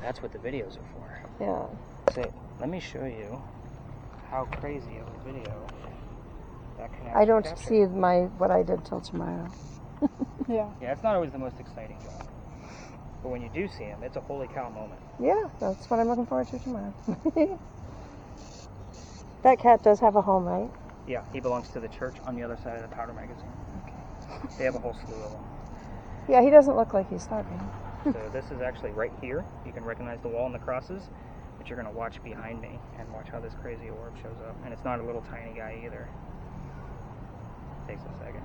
That's what the videos are for. Yeah. So let me show you how crazy of a video that can I don't capture. see what I did till tomorrow. Yeah. Yeah, it's not always the most exciting job. But when you do see him, it's a holy cow moment. Yeah, that's what I'm looking forward to tomorrow. That cat does have a home, right? Yeah, he belongs to the church on the other side of the powder magazine. Okay. They have a whole slew of them. Yeah, he doesn't look like he's starving. So this is actually right here. You can recognize the wall and the crosses, but you're going to watch behind me and watch how this crazy orb shows up. And it's not a little tiny guy either. Takes a second.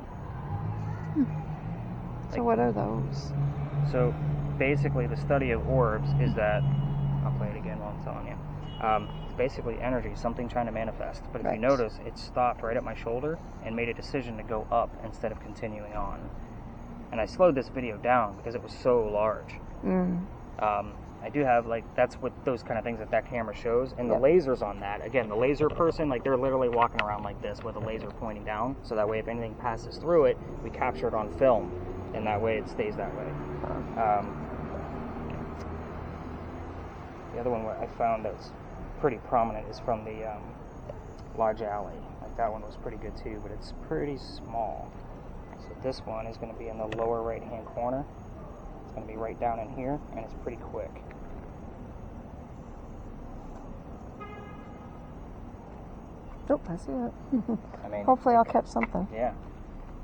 So what are those? So basically the study of orbs is that, I'll play it again while I'm telling you. It's basically energy, something trying to manifest. But if Right. you notice, it stopped right at my shoulder and made a decision to go up instead of continuing on. And I slowed this video down because it was so large. I do have, that's what those kind of things that camera shows. And the lasers on that, again, the laser person, they're literally walking around like this with a laser pointing down. So that way if anything passes through it, we capture it on film. And that way it stays that way. The other one I found that's pretty prominent is from the large alley. That one was pretty good too, but it's pretty small. So this one is going to be in the lower right hand corner. It's going to be right down in here, and it's pretty quick. Oh, I see it. I mean, hopefully I'll catch something. Yeah,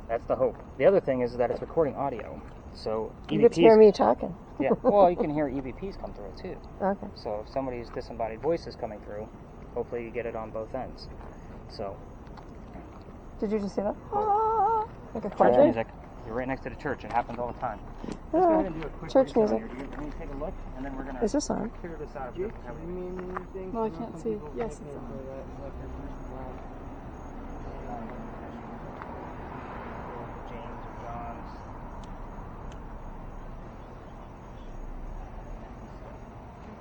that's the hope. The other thing is that it's recording audio, so You get to hear me talking. Yeah, well, you can hear EVPs come through too. Okay. So if somebody's disembodied voice is coming through, hopefully you get it on both ends. So. Did you just see that? Like a Church choir? music. You're right next to the church. It happens all the time. Let's go ahead and do a quick Church music. here. Let me take a look, and then we're gonna Is this on? clear this out. Well, I can't see. Yes, it's on. James or John's. See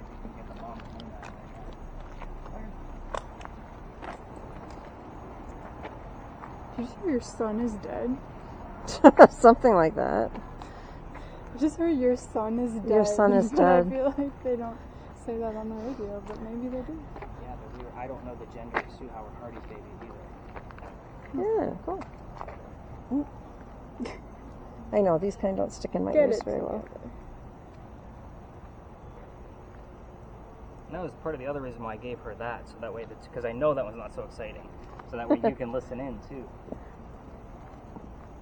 if we can get them on between that. Did you say your son is dead? Something like that. I just heard your son is dead. Your son is But dead. I feel like they don't say that on the radio, but maybe they do. Yeah, but I don't know the gender of Sue Howard Hardy's baby either. Yeah, cool. I know, these kind don't stick in my Get ears it very well. together. And that was part of the other reason why I gave her that, so that way, because I know that one's not so exciting. So that way you can listen in too.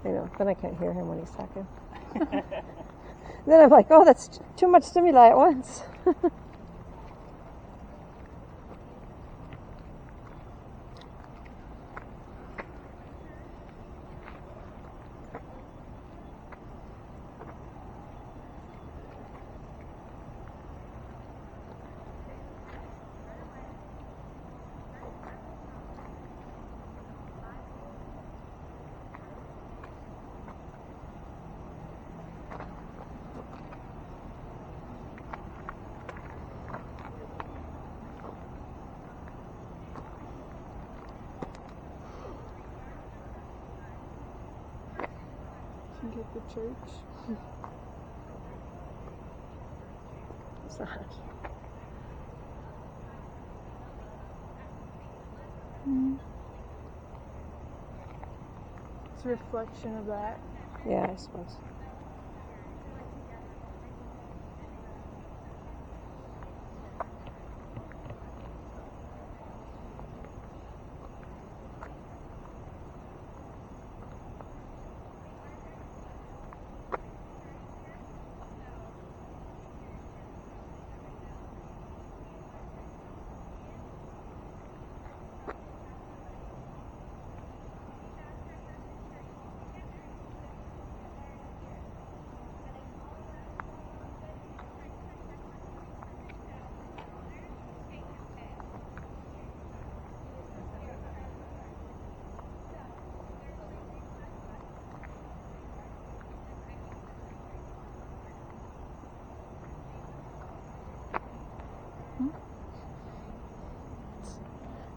I know, then I can't hear him when he's talking. Then I'm like, oh, that's too much stimuli at once. Can you get the church? It's not. It's a reflection of that. Yeah, I suppose.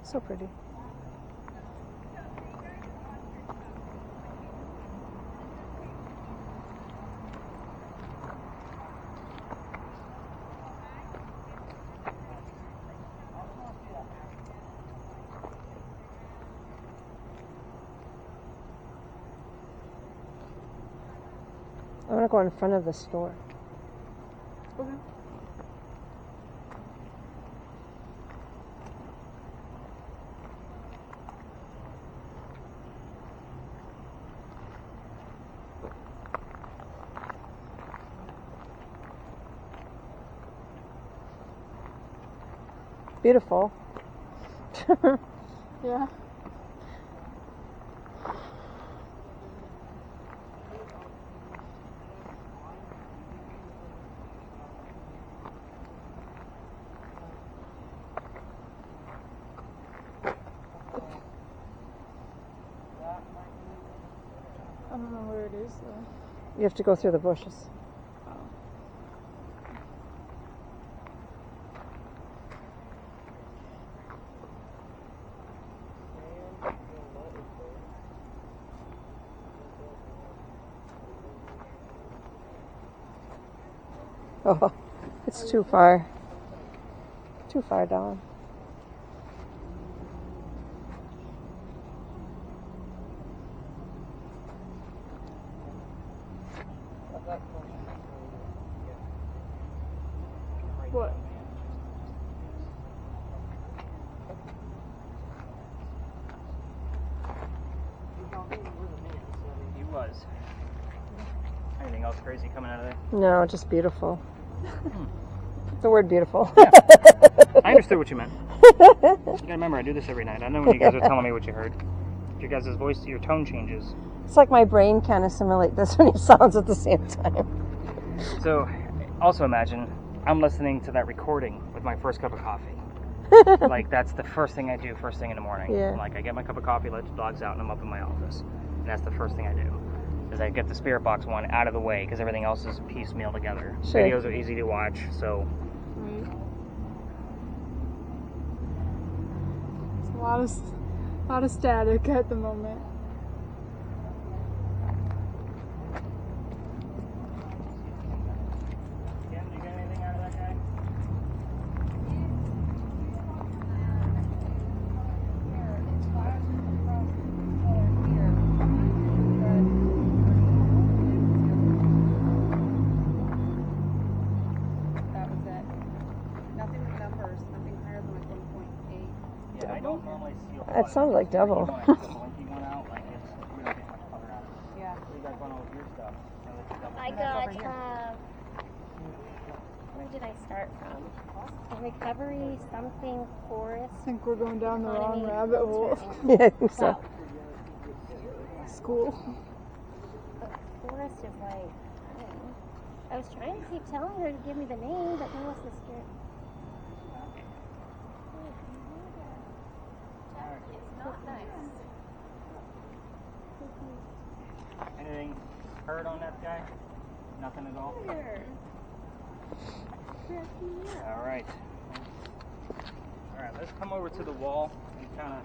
So pretty. to go in front of the store. Okay. Beautiful. Yeah. I don't know where it is though. You have to go through the bushes. Oh, it's too far. Too far down. What? He was. Anything else crazy coming out of there? No, just beautiful. The word beautiful. Yeah. I understood what you meant. You gotta remember, I do this every night. I know when you guys are telling me what you heard. Your guys' voice, your tone changes. It's like my brain can't assimilate this many sounds at the same time. So, also imagine I'm listening to that recording with my first cup of coffee. Like, that's the first thing I do first thing in the morning. Yeah. Like, I get my cup of coffee, let the dogs out, and I'm up in my office. And that's the first thing I do. Is I get the Spirit Box one out of the way, because everything else is piecemeal together. Sure. Videos are easy to watch, so... Right. It's a lot of static at the moment. Kim, did you get anything out of that guy? That was it. Nothing with numbers, nothing higher than like 1.8. Yeah, I don't normally see a whole That lot sounded of like double. When I put the blinking one out, like, it's, we don't get much color out of it. Yeah. What do you guys want on with your stuff? I got, where did I start from? Recovery something forest. I think we're going down the wrong Economy rabbit hole. filtering. Yeah, I think so. Wow. School. But forest is like, I don't know. I was trying to keep telling her to give me the name, but no, it's the spirit. It's not nice. Anything heard on that guy? Nothing at all? Here. All right. All right, let's come over to the wall and kind of...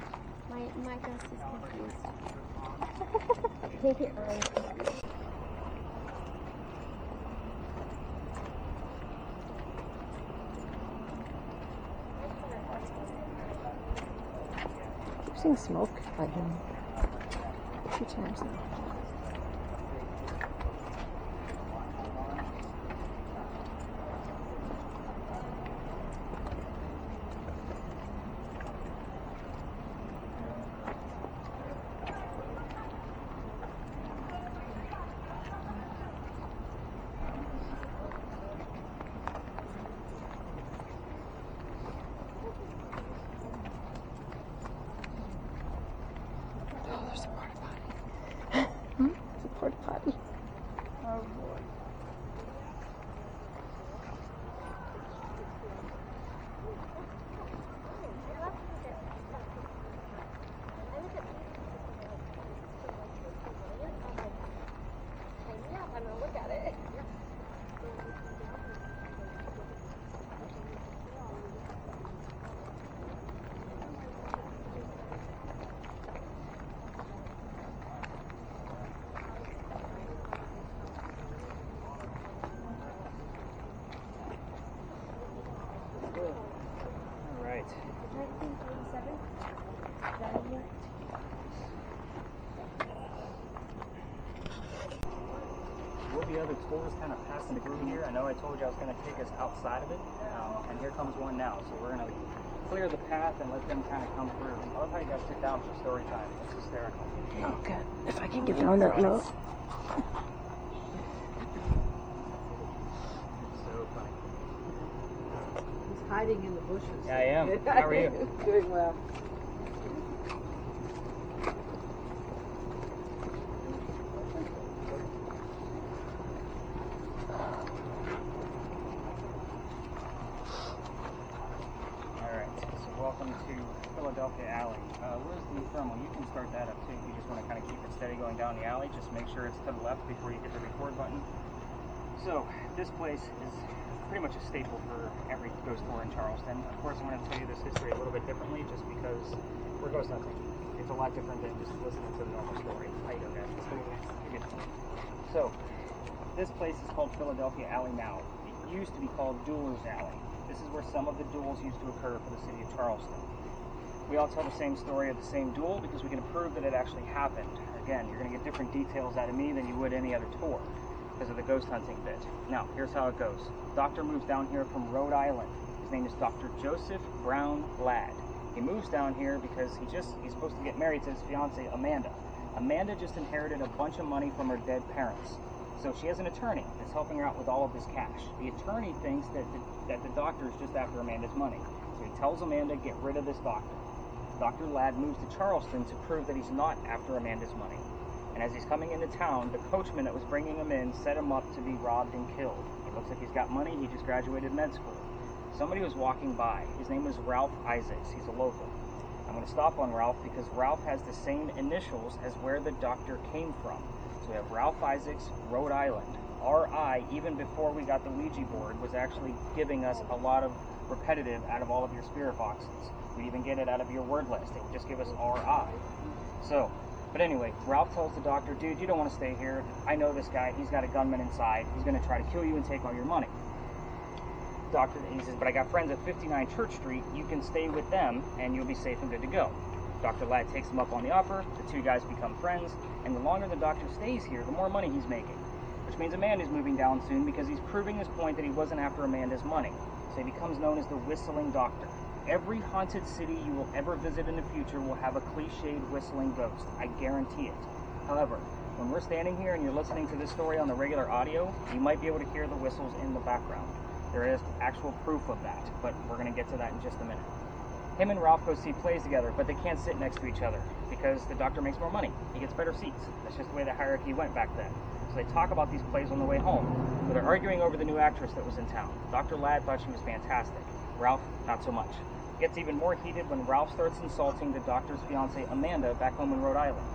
My ghost is confused. Take it on. I've seen smoke by him a few times now. Oh, there's a porta potty. It's a porta potty. Oh boy. I'm gonna look at it. All right. 1937. Is that in here? We'll be the other tours kind of passing through here. I know I told you I was going to take us outside of it, and here comes one now. So we're going to clear the path and let them kind of come through. I love how you guys sit down for story time. It's hysterical. Oh, good. If I can get down that moat. So funny. He's hiding in the bushes. Yeah, I am. How are you? Doing well. Welcome to Philadelphia Alley. Where's the thermal? You can start that up too. You just want to kind of keep it steady going down the alley. Just make sure it's to the left before you hit the record button. So this place is pretty much a staple for every ghost tour in Charleston. Of course, I'm going to tell you this history a little bit differently just because we're ghost hunting. It's a lot different than just listening to the normal story. How you doing, guys? So this place is called Philadelphia Alley now. It used to be called Dueler's Alley. This is where some of the duels used to occur for the city of Charleston. We all tell the same story of the same duel because we can prove that it actually happened. Again, you're going to get different details out of me than you would any other tour because of the ghost hunting bit. Now, here's how it goes. Doctor moves down here from Rhode Island. His name is Dr. Joseph Brown Ladd. He moves down here because he's supposed to get married to his fiancée, Amanda. Amanda just inherited a bunch of money from her dead parents. So she has an attorney that's helping her out with all of this cash. The attorney thinks that the doctor is just after Amanda's money. So he tells Amanda, get rid of this doctor. Dr. Ladd moves to Charleston to prove that he's not after Amanda's money. And as he's coming into town, the coachman that was bringing him in set him up to be robbed and killed. He looks like he's got money. He just graduated med school. Somebody was walking by. His name was Ralph Isaacs. He's a local. I'm going to stop on Ralph because Ralph has the same initials as where the doctor came from. So we have Ralph Isaacs, Rhode Island. RI, even before we got the Ouija board, was actually giving us a lot of repetitive out of all of your spirit boxes. We even get it out of your word list. It would just give us RI. So, but anyway, Ralph tells the doctor, dude, you don't want to stay here. I know this guy. He's got a gunman inside. He's going to try to kill you and take all your money. Doctor, he says, but I got friends at 59 Church Street. You can stay with them and you'll be safe and good to go. Dr. Ladd takes him up on the offer. The two guys become friends, and the longer the doctor stays here, the more money he's making, which means Amanda's moving down soon because he's proving his point that he wasn't after Amanda's money. So he becomes known as the Whistling Doctor. Every haunted city you will ever visit in the future will have a cliched whistling ghost. I guarantee it. However, when we're standing here and you're listening to this story on the regular audio, you might be able to hear the whistles in the background. There is actual proof of that, but we're going to get to that in just a minute. Him and Ralph go see plays together, but they can't sit next to each other because the doctor makes more money. He gets better seats. That's just the way the hierarchy went back then. So they talk about these plays on the way home. But they're arguing over the new actress that was in town. Dr. Ladd thought she was fantastic. Ralph, not so much. It gets even more heated when Ralph starts insulting the doctor's fiancée, Amanda, back home in Rhode Island.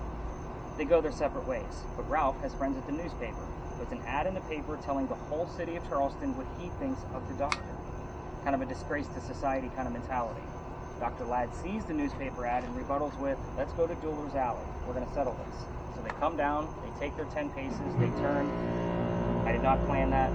They go their separate ways, but Ralph has friends at the newspaper. There's an ad in the paper telling the whole city of Charleston what he thinks of the doctor. Kind of a disgrace to society kind of mentality. Dr. Ladd sees the newspaper ad and rebuttals with, let's go to Dueler's Alley. We're going to settle this. So they come down, they take their 10 paces, they turn. I did not plan that.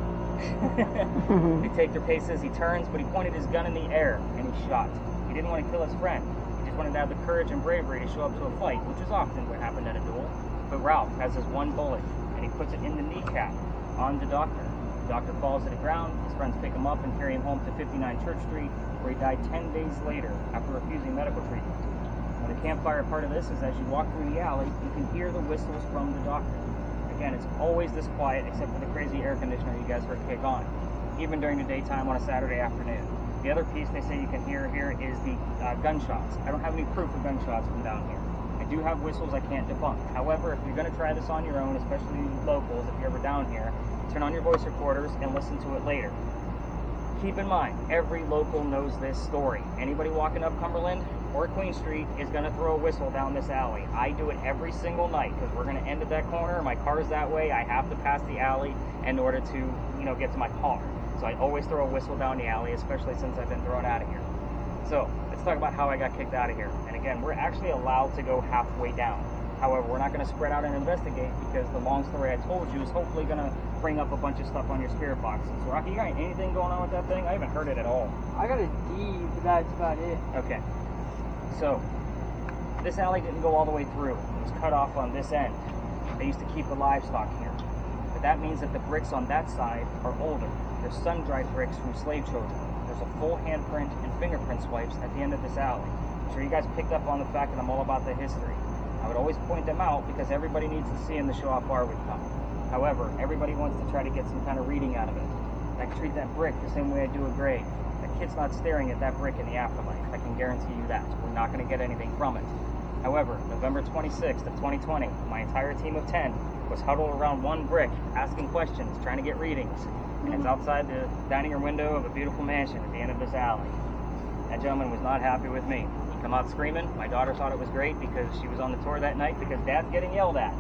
They take their paces, he turns, but he pointed his gun in the air and he shot. He didn't want to kill his friend. He just wanted to have the courage and bravery to show up to a fight, which is often what happened at a duel. But Ralph has his one bullet and he puts it in the kneecap on the doctor. The doctor falls to the ground, his friends pick him up and carry him home to 59 Church Street, where he died 10 days later after refusing medical treatment. Now the campfire part of this is as you walk through the alley, you can hear the whistles from the doctor. Again, it's always this quiet except for the crazy air conditioner you guys heard kick on, even during the daytime on a Saturday afternoon. The other piece they say you can hear here is the gunshots. I don't have any proof of gunshots from down here. I do have whistles I can't debunk. However, if you're going to try this on your own, especially locals, if you're ever down here, turn on your voice recorders and listen to it later. Keep in mind, every local knows this story. Anybody walking up Cumberland or Queen Street is going to throw a whistle down this alley. I do it every single night because we're going to end at that corner. My car's that way. I have to pass the alley in order to, get to my car. So I always throw a whistle down the alley, especially since I've been thrown out of here. So let's talk about how I got kicked out of here. And again, we're actually allowed to go halfway down. However, we're not going to spread out and investigate because the long story I told you is hopefully going to bring up a bunch of stuff on your spirit boxes. So Rocky, you got anything going on with that thing? I haven't heard it at all. I got a D, but that's about it. Okay. So, this alley didn't go all the way through. It was cut off on this end. They used to keep the livestock here. The that means that the bricks on that side are older. They're sun-dried bricks from slave children. There's a full handprint and fingerprint swipes at the end of this alley. I'm sure you guys picked up on the fact that I'm all about the history. I would always point them out because everybody needs to see them to show how far we've come. However, everybody wants to try to get some kind of reading out of it. I treat that brick the same way I do a grade. That kid's not staring at that brick in the afterlife. I can guarantee you that. We're not going to get anything from it. However, November 26th of 2020, my entire team of 10 was huddled around one brick, asking questions, trying to get readings. And it's outside the dining room window of a beautiful mansion at the end of this alley. That gentleman was not happy with me. He come out screaming. My daughter thought it was great because she was on the tour that night because Dad's getting yelled at.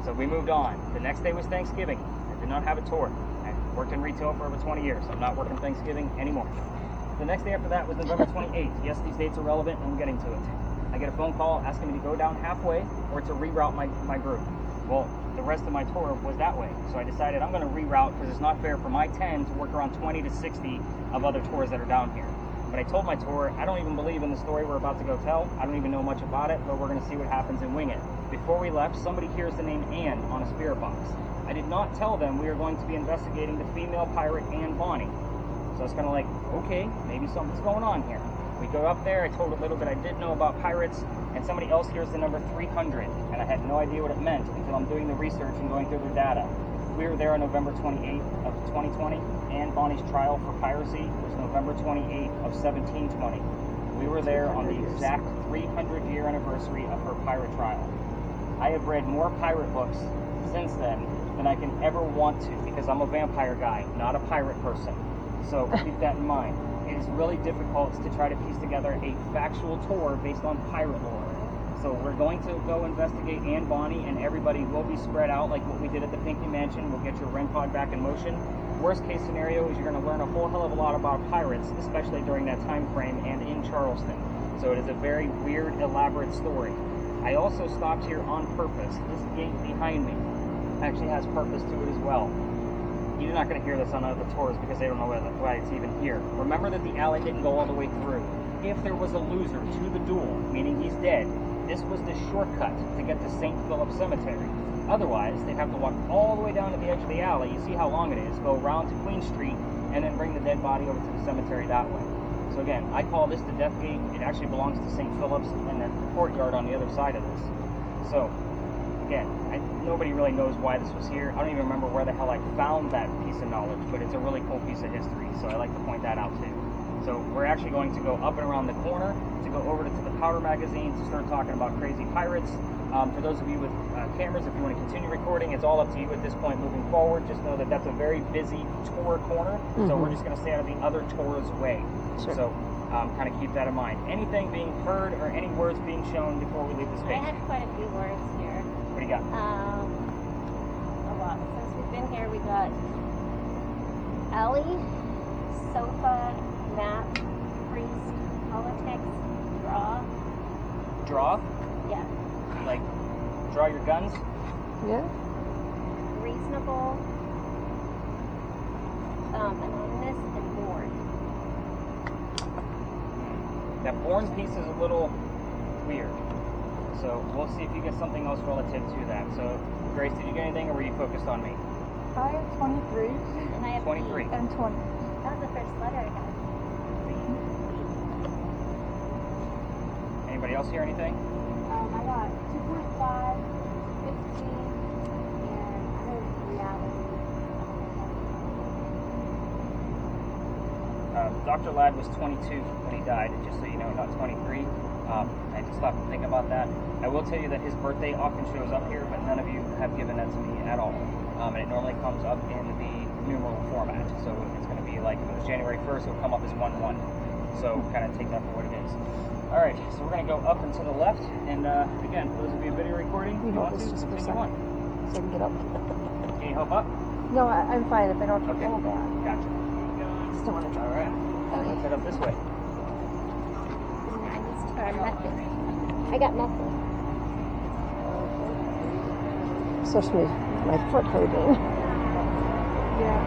So we moved on. The next day was Thanksgiving. I did not have a tour. I worked in retail for over 20 years. So I'm not working Thanksgiving anymore. The next day after that was November 28th. Yes, these dates are relevant, and I'm getting to it. I get a phone call asking me to go down halfway or to reroute my group. Well, the rest of my tour was that way. So I decided I'm going to reroute because it's not fair for my 10 to work around 20 to 60 of other tours that are down here. But I told my tour, I don't even believe in the story we're about to go tell. I don't even know much about it, but we're going to see what happens and wing it. Before we left, somebody hears the name Anne on a spirit box. I did not tell them we were going to be investigating the female pirate Anne Bonny. So it's kind of like, okay, maybe something's going on here. We go up there, I told a little bit I did know about pirates, and somebody else hears the number 300, and I had no idea what it meant until I'm doing the research and going through their data. We were there on November 28th of 2020. Anne Bonny's trial for piracy was November 28th of 1720. We were there on the exact 300-year anniversary of her pirate trial. I have read more pirate books since then than I can ever want to because I'm a vampire guy, not a pirate person. So keep that in mind. It is really difficult to try to piece together a factual tour based on pirate lore. So we're going to go investigate Anne Bonny, and everybody will be spread out like what we did at the Pinky Mansion. We'll get your REM pod back in motion. Worst case scenario is you're going to learn a whole hell of a lot about pirates, especially during that time frame and in Charleston. So it is a very weird, elaborate story. I also stopped here on purpose. This gate behind me actually has purpose to it as well. You're not going to hear this on other tours because they don't know why it's even here. Remember that the alley didn't go all the way through. If there was a loser to the duel, meaning he's dead, this was the shortcut to get to St. Philip's Cemetery. Otherwise, they'd have to walk all the way down to the edge of the alley. You see how long it is. Go around to Queen Street and then bring the dead body over to the cemetery that way. So again, I call this the Death Gate. It actually belongs to St. Philip's and the courtyard on the other side of this. So again, nobody really knows why this was here. I don't even remember where the hell I found that piece of knowledge, but it's a really cool piece of history, so I like to point that out too. So we're actually going to go up and around the corner to go over to the Powder magazine to start talking about crazy pirates. For those of you with cameras, if you want to continue recording, it's all up to you at this point moving forward. Just know that that's a very busy tour corner, so we're just going to stay out of the other tour's way. Sure. So kind of keep that in mind. Anything being heard or any words being shown before we leave the space? I had quite a few words here. What do you got? A lot. Since we've been here, we got alley, sofa, map, priest, politics, draw. Draw? Yeah. Like, draw your guns? Yeah. Reasonable, anonymous, and bored. That born piece is a little weird. So we'll see if you get something else relative to that. So, Grace, did you get anything, or were you focused on me? I have 23 And I have 23. and 20. That was the first letter I got. Anybody else hear anything? I got 2.5, 15, and I heard reality. Dr. Ladd was 22 when he died, just so you know, not 23. I just stopped to think about that. I will tell you that his birthday often shows up here, but none of you have given that to me at all. And it normally comes up in the numeral format. So it's going to be like, if it was January 1st, it will come up as 1-1. So kind of take that for what it is. All right, so we're going to go up and to the left. And again, for those of you video recording, if you want to, just for a continue second, on. so I can get up. Can you help up? No, I'm fine if I don't have to Okay. hold that. Gotcha. I just don't want to All right. Let's head up this way. I used to wear nothing. I got nothing. Especially my foot hurting. Yeah.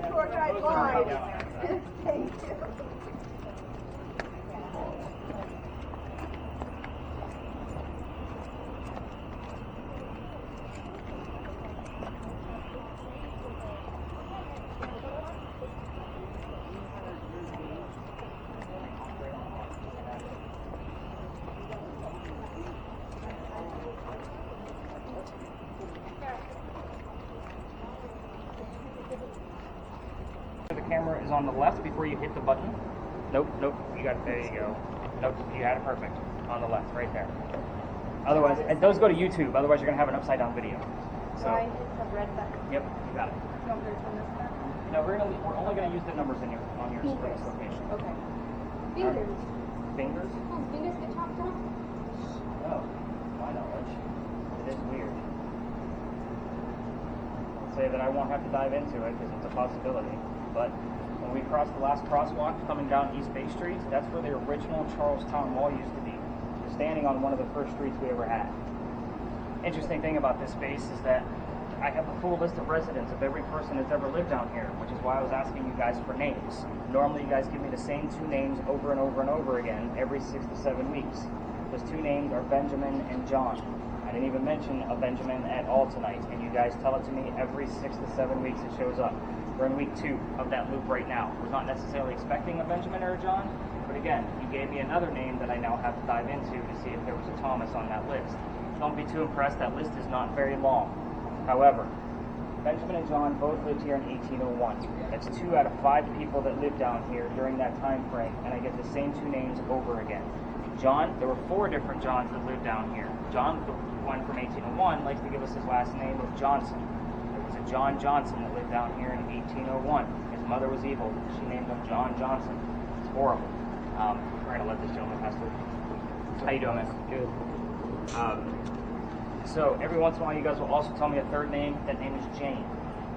Tour guide live. Thank you. The camera is on the left before you hit the button. Nope, you got it, there you go. Nope, you had it perfect. On the left, right there. Otherwise, it does go to YouTube, otherwise you're going to have an upside down video. So, I hit the red button. yep, you got it. You want me to turn this back? No, we're only going to use the numbers on your space location. Okay. Fingers. Fingers? Oh, fingers get chopped off? No, my knowledge. It is weird. I'll say that I won't have to dive into it because it's a possibility. But when we crossed the last crosswalk coming down East Bay Street, that's where the original Charlestown Mall used to be. Standing on one of the first streets we ever had. Interesting thing about this space is that I have a full list of residents of every person that's ever lived down here, which is why I was asking you guys for names. Normally you guys give me the same two names over and over and over again every 6 to 7 weeks. Those two names are Benjamin and John. I didn't even mention a Benjamin at all tonight, and you guys tell it to me every 6 to 7 weeks it shows up. We're in week 2 of that loop right now. We're not necessarily expecting a Benjamin or a John, but again, you gave me another name that I now have to dive into to see if there was a Thomas on that list. Don't be too impressed, that list is not very long. However, Benjamin and John both lived here in 1801. That's 2 out of 5 people that lived down here during that time frame, and I get the same two names over again. John, there were 4 different Johns that lived down here. John, the one from 1801, likes to give us his last name of Johnson. There was a John Johnson that lived down here in 1801. His mother was evil. She named him John Johnson. It's horrible. We're going to let this gentleman pass through. How you doing, man? Good. So every once in a while you guys will also tell me a third name. That name is Jane.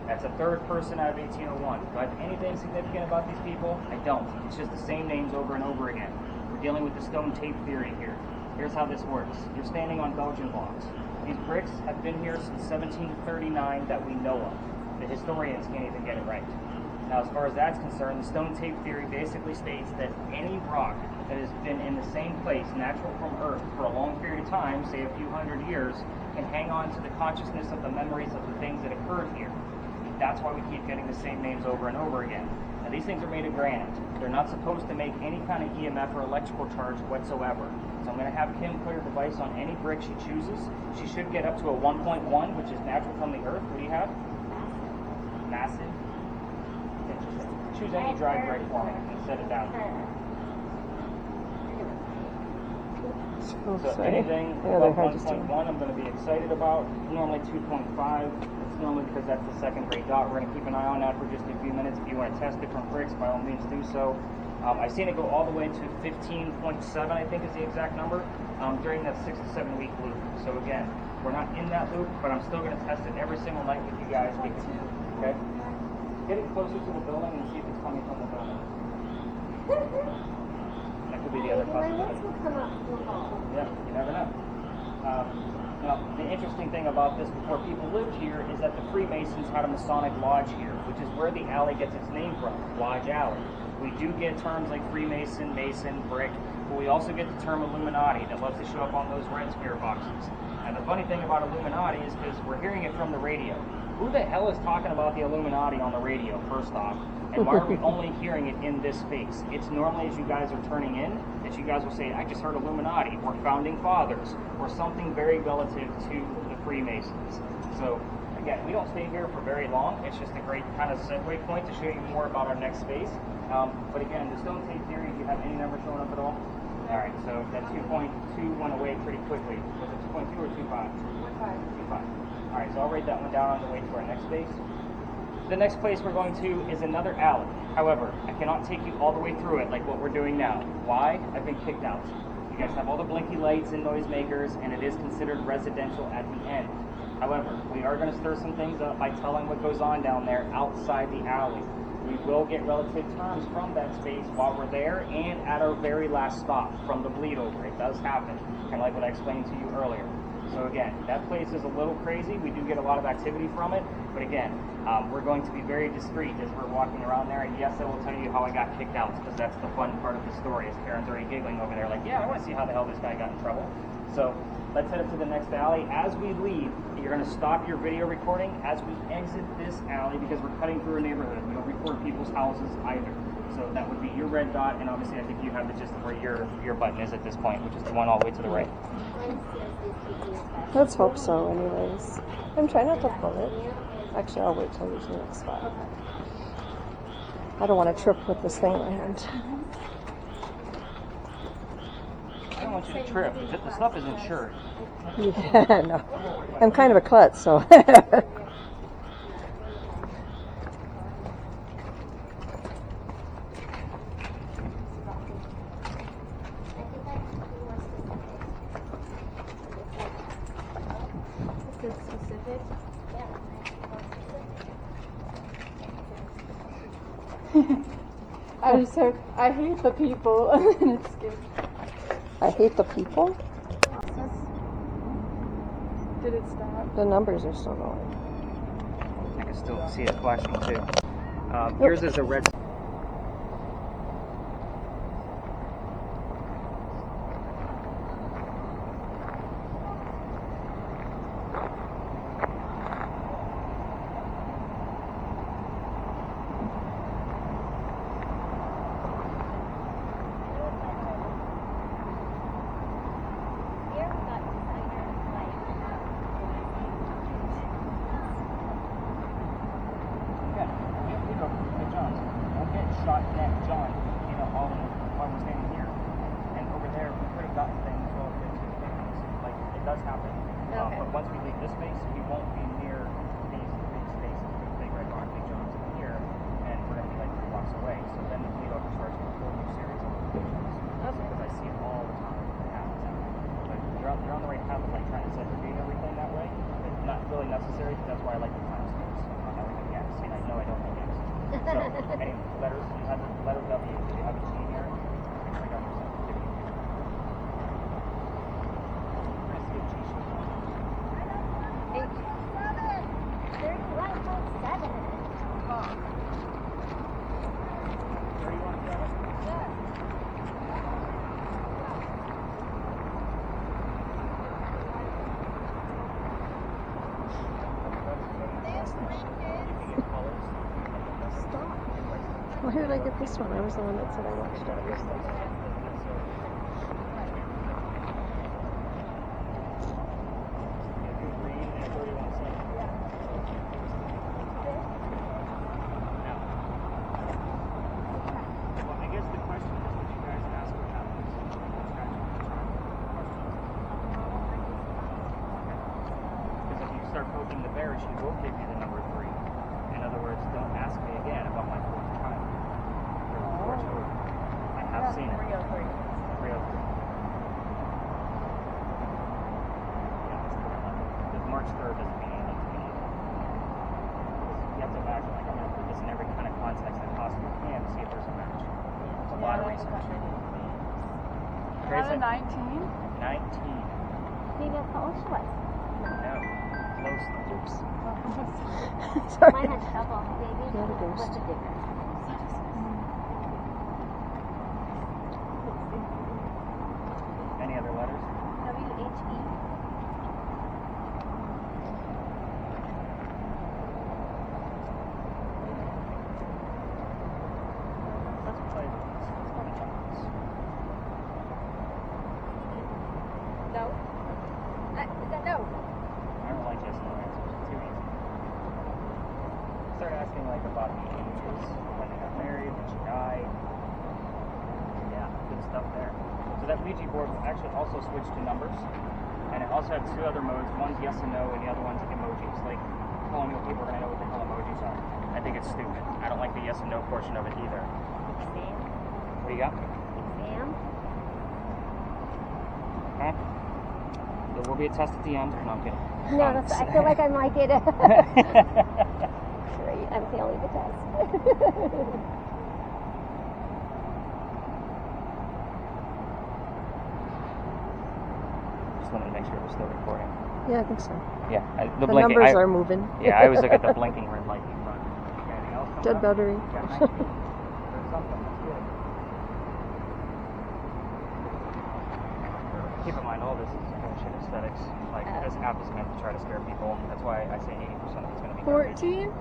That's a third person out of 1801. Do I have anything significant about these people? I don't. It's just the same names over and over again. We're dealing with the stone tape theory here. Here's how this works. You're standing on Belgian blocks. These bricks have been here since 1739 that we know of. The historians can't even get it right. Now, as far as that's concerned, the stone tape theory basically states that any rock that has been in the same place, natural from Earth, for a long period of time, say a few hundred years, can hang on to the consciousness of the memories of the things that occurred here. That's why we keep getting the same names over and over again. Now, these things are made of granite. They're not supposed to make any kind of EMF or electrical charge whatsoever. So I'm going to have Kim put her device on any brick she chooses. She should get up to a 1.1, which is natural from the Earth. What do you have? Massive. Interesting. Choose any dry brick for me and set it down. So anything above 1.1 I'm going to be excited about. Normally 2.5. It's normally because that's the second grade dot. We're going to keep an eye on that for just a few minutes. If you want to test different bricks, by all means do so. I've seen it go all the way to 15.7, I think is the exact number, during that 6 to 7 week loop. So again, we're not in that loop, but I'm still going to test it every single night with you guys. Okay? Get it closer to the building and see if it's coming from the building. That could be the other possibility. Yeah, you never know. Now, the interesting thing about this before people lived here is that the Freemasons had a Masonic lodge here, which is where the alley gets its name from, Lodge Alley. We do get terms like Freemason, Mason, Brick, but we also get the term Illuminati that loves to show up on those red spirit boxes. And the funny thing about Illuminati is because we're hearing it from the radio. Who the hell is talking about the Illuminati on the radio, first off? And why are we only hearing it in this space? It's normally as you guys are turning in that you guys will say, I just heard Illuminati, or Founding Fathers, or something very relative to the Freemasons. So, again, we don't stay here for very long. It's just a great kind of segue point to show you more about our next space. But again, the stone tape theory, do you have any number showing up at all? All right, so that 2.2 went away pretty quickly. Was it 2.2 or 2.5? 2.5. All right, so I'll write that one down on the way to our next space. The next place we're going to is another alley. However, I cannot take you all the way through it like what we're doing now. Why? I've been kicked out. You guys have all the blinky lights and noisemakers, and it is considered residential at the end. However, we are going to stir some things up by telling what goes on down there outside the alley. We will get relative terms from that space while we're there and at our very last stop from the bleed over. It does happen, kind of like what I explained to you earlier. So again, that place is a little crazy. We do get a lot of activity from it, but again, we're going to be very discreet as we're walking around there. And yes, I will tell you how I got kicked out, because that's the fun part of the story. Is Karen's already giggling over there, like, yeah, I want to see how the hell this guy got in trouble. So let's head up to the next alley. As we leave, you're going to stop your video recording as we exit this alley, because we're cutting through a neighborhood. We don't record people's houses either. So that would be your red dot, and obviously I think you have the gist of where your button is at this point, which is the one all the way to the right. Let's hope so, anyways. I'm trying not to pull it. Actually, I'll wait till we reach the next spot. I don't want to trip with this thing in my hand. I don't want you to trip. The stuff is insured. Yeah, no. I'm kind of a klutz, so. I just heard, I hate the people, and then it skipped. I hate the people. Did it stop? The numbers are still going. I can still see it flashing too. Yours is a red. Shot neck, John, you know, all while we're standing here. And over there, we could have gotten things relative to things. Like, it does happen. Okay. But once we leave this space, we won't be near these three spaces, the Big Red Barn, Big John's in here, and we're going to be like 3 blocks away. So then the fleet over starts with a whole new series of locations. Because I see it all the time. It happens out there. But you're on the right path of like trying to segregate everything that way. But not really necessary, because that's why I like the time stamps on everything. Yeah, see, I know I don't like X's. So, any letters, you have the letter W, you have a G here, make sure I got your sensitivity here. We're going to see a G shape. 31. Why did I get this one? I was the one that said I watched other stuff. Start poking the bear, she will give you the number 3. In other words, don't ask me again about my 4th time. I have seen it. 303. Yeah, that's the one. The March 3rd doesn't mean anything to me. You have to imagine, like, I'm going to put this in every kind of context I possibly can to see if there's a match. It's a lot of research. Grayson? 19? 19. Maybe that's how old she was. No. Close. Oops. Sorry. Mine had trouble, baby. Not a ghost. What's the difference? Any other letters? W-H-E. Let's play with this. Let's go to John's. No? Is that no? I don't like yes and no answers. It's too easy. Start asking like about the ages, when they got married, when she died. Yeah, good stuff there. So that Ouija board will actually also switch to numbers. And it also had 2 other modes. One's yes and no, and the other one's emojis. Like, telling me what people are going to know what the hell emojis are. I think it's stupid. I don't like the yes and no portion of it either. Exam. What do you got? Exam. Okay. There will be a test at the end. No, I'm kidding. No, that's, I feel like I might get it. Great, I'm failing the test. Just wanted to make sure it was still recording. Yeah, I think so. Yeah, The blinking. numbers are moving. Yeah, I always look at the blinking red light in front. Anything else coming Dead up? battery. Yeah, 19. There's something. That's good. Keep in mind, all this is bullshit aesthetics. Like, this app is meant to try to scare people. That's why I say 80% of it's going to be garbage. 14?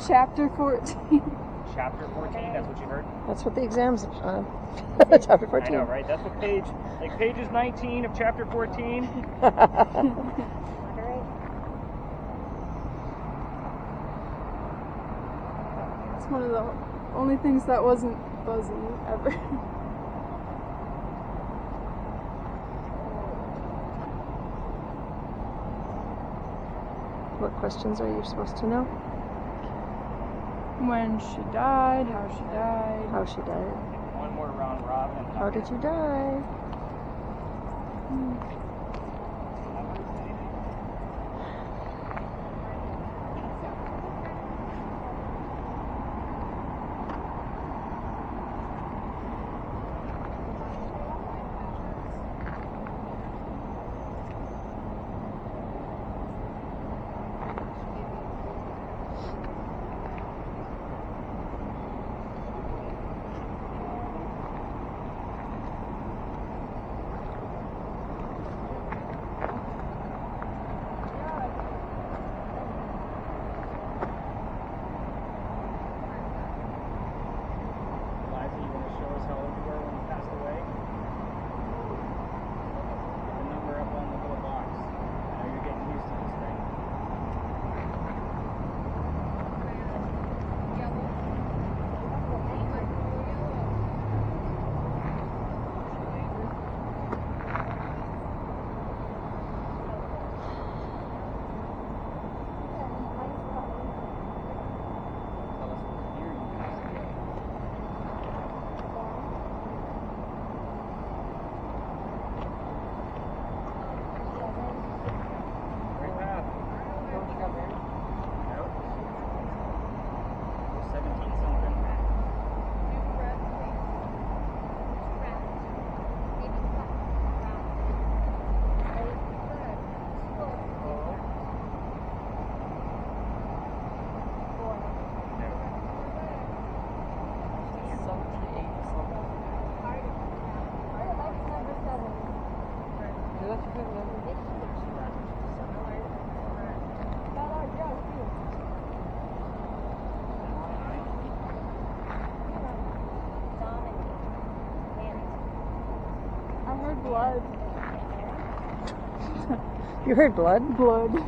Chapter 14. Chapter 14, that's what you heard? That's what the exams on. Chapter 14. I know, right? That's what page is 19 of chapter 14. It's one of the only things that wasn't buzzing ever. What questions are you supposed to know? When she died, how she died. How she died. One more round robin. How did you die? Blood. You heard blood? Blood. Died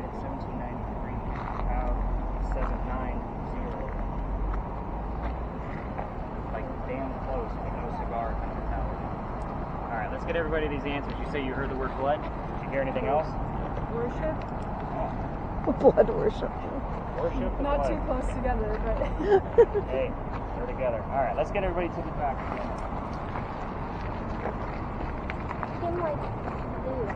in 1793. It says at 9-0. Like damn close, but no cigar kind of mentality. Alright, let's get everybody these answers. You say you heard the word blood. Did you hear anything else? Worship. Blood worship. Worship the Not blood. too close together, but. Hey, they're together. Alright, let's get everybody to the back again. Kim likes blue.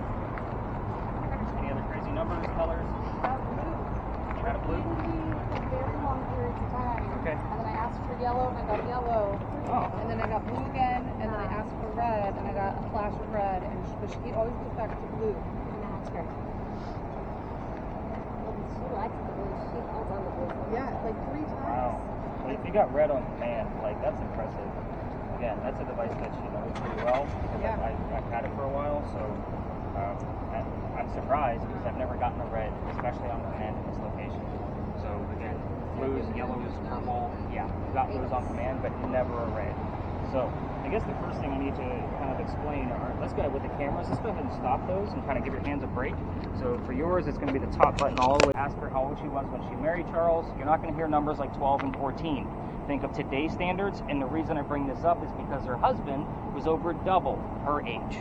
Any other crazy numbers, colors? You got a blue? For very long periods of time. Okay. And then I asked for yellow and I got yellow. Oh. And then I got blue again, and then I asked for red and I got a flash of red. And but she always goes back to blue. That's great. She likes the blue. She holds on the blue. Yeah, like 3 times. Wow. Well, if you got red on command, like that's impressive. Again, that's a device that she knows pretty well. Yeah. I've had it for a while, so I'm surprised because I've never gotten a red, especially on command in this location. So again, blues, yellows, purple, yeah, you got those on command, but never a red. So I guess the first thing I need to kind of explain are, let's go with the cameras. Let's go ahead and stop those and kind of give your hands a break. So for yours, it's going to be the top button all the way. Ask her how old she was when she married Charles. You're not going to hear numbers like 12 and 14. Think of today's standards, and the reason I bring this up is because her husband was over double her age.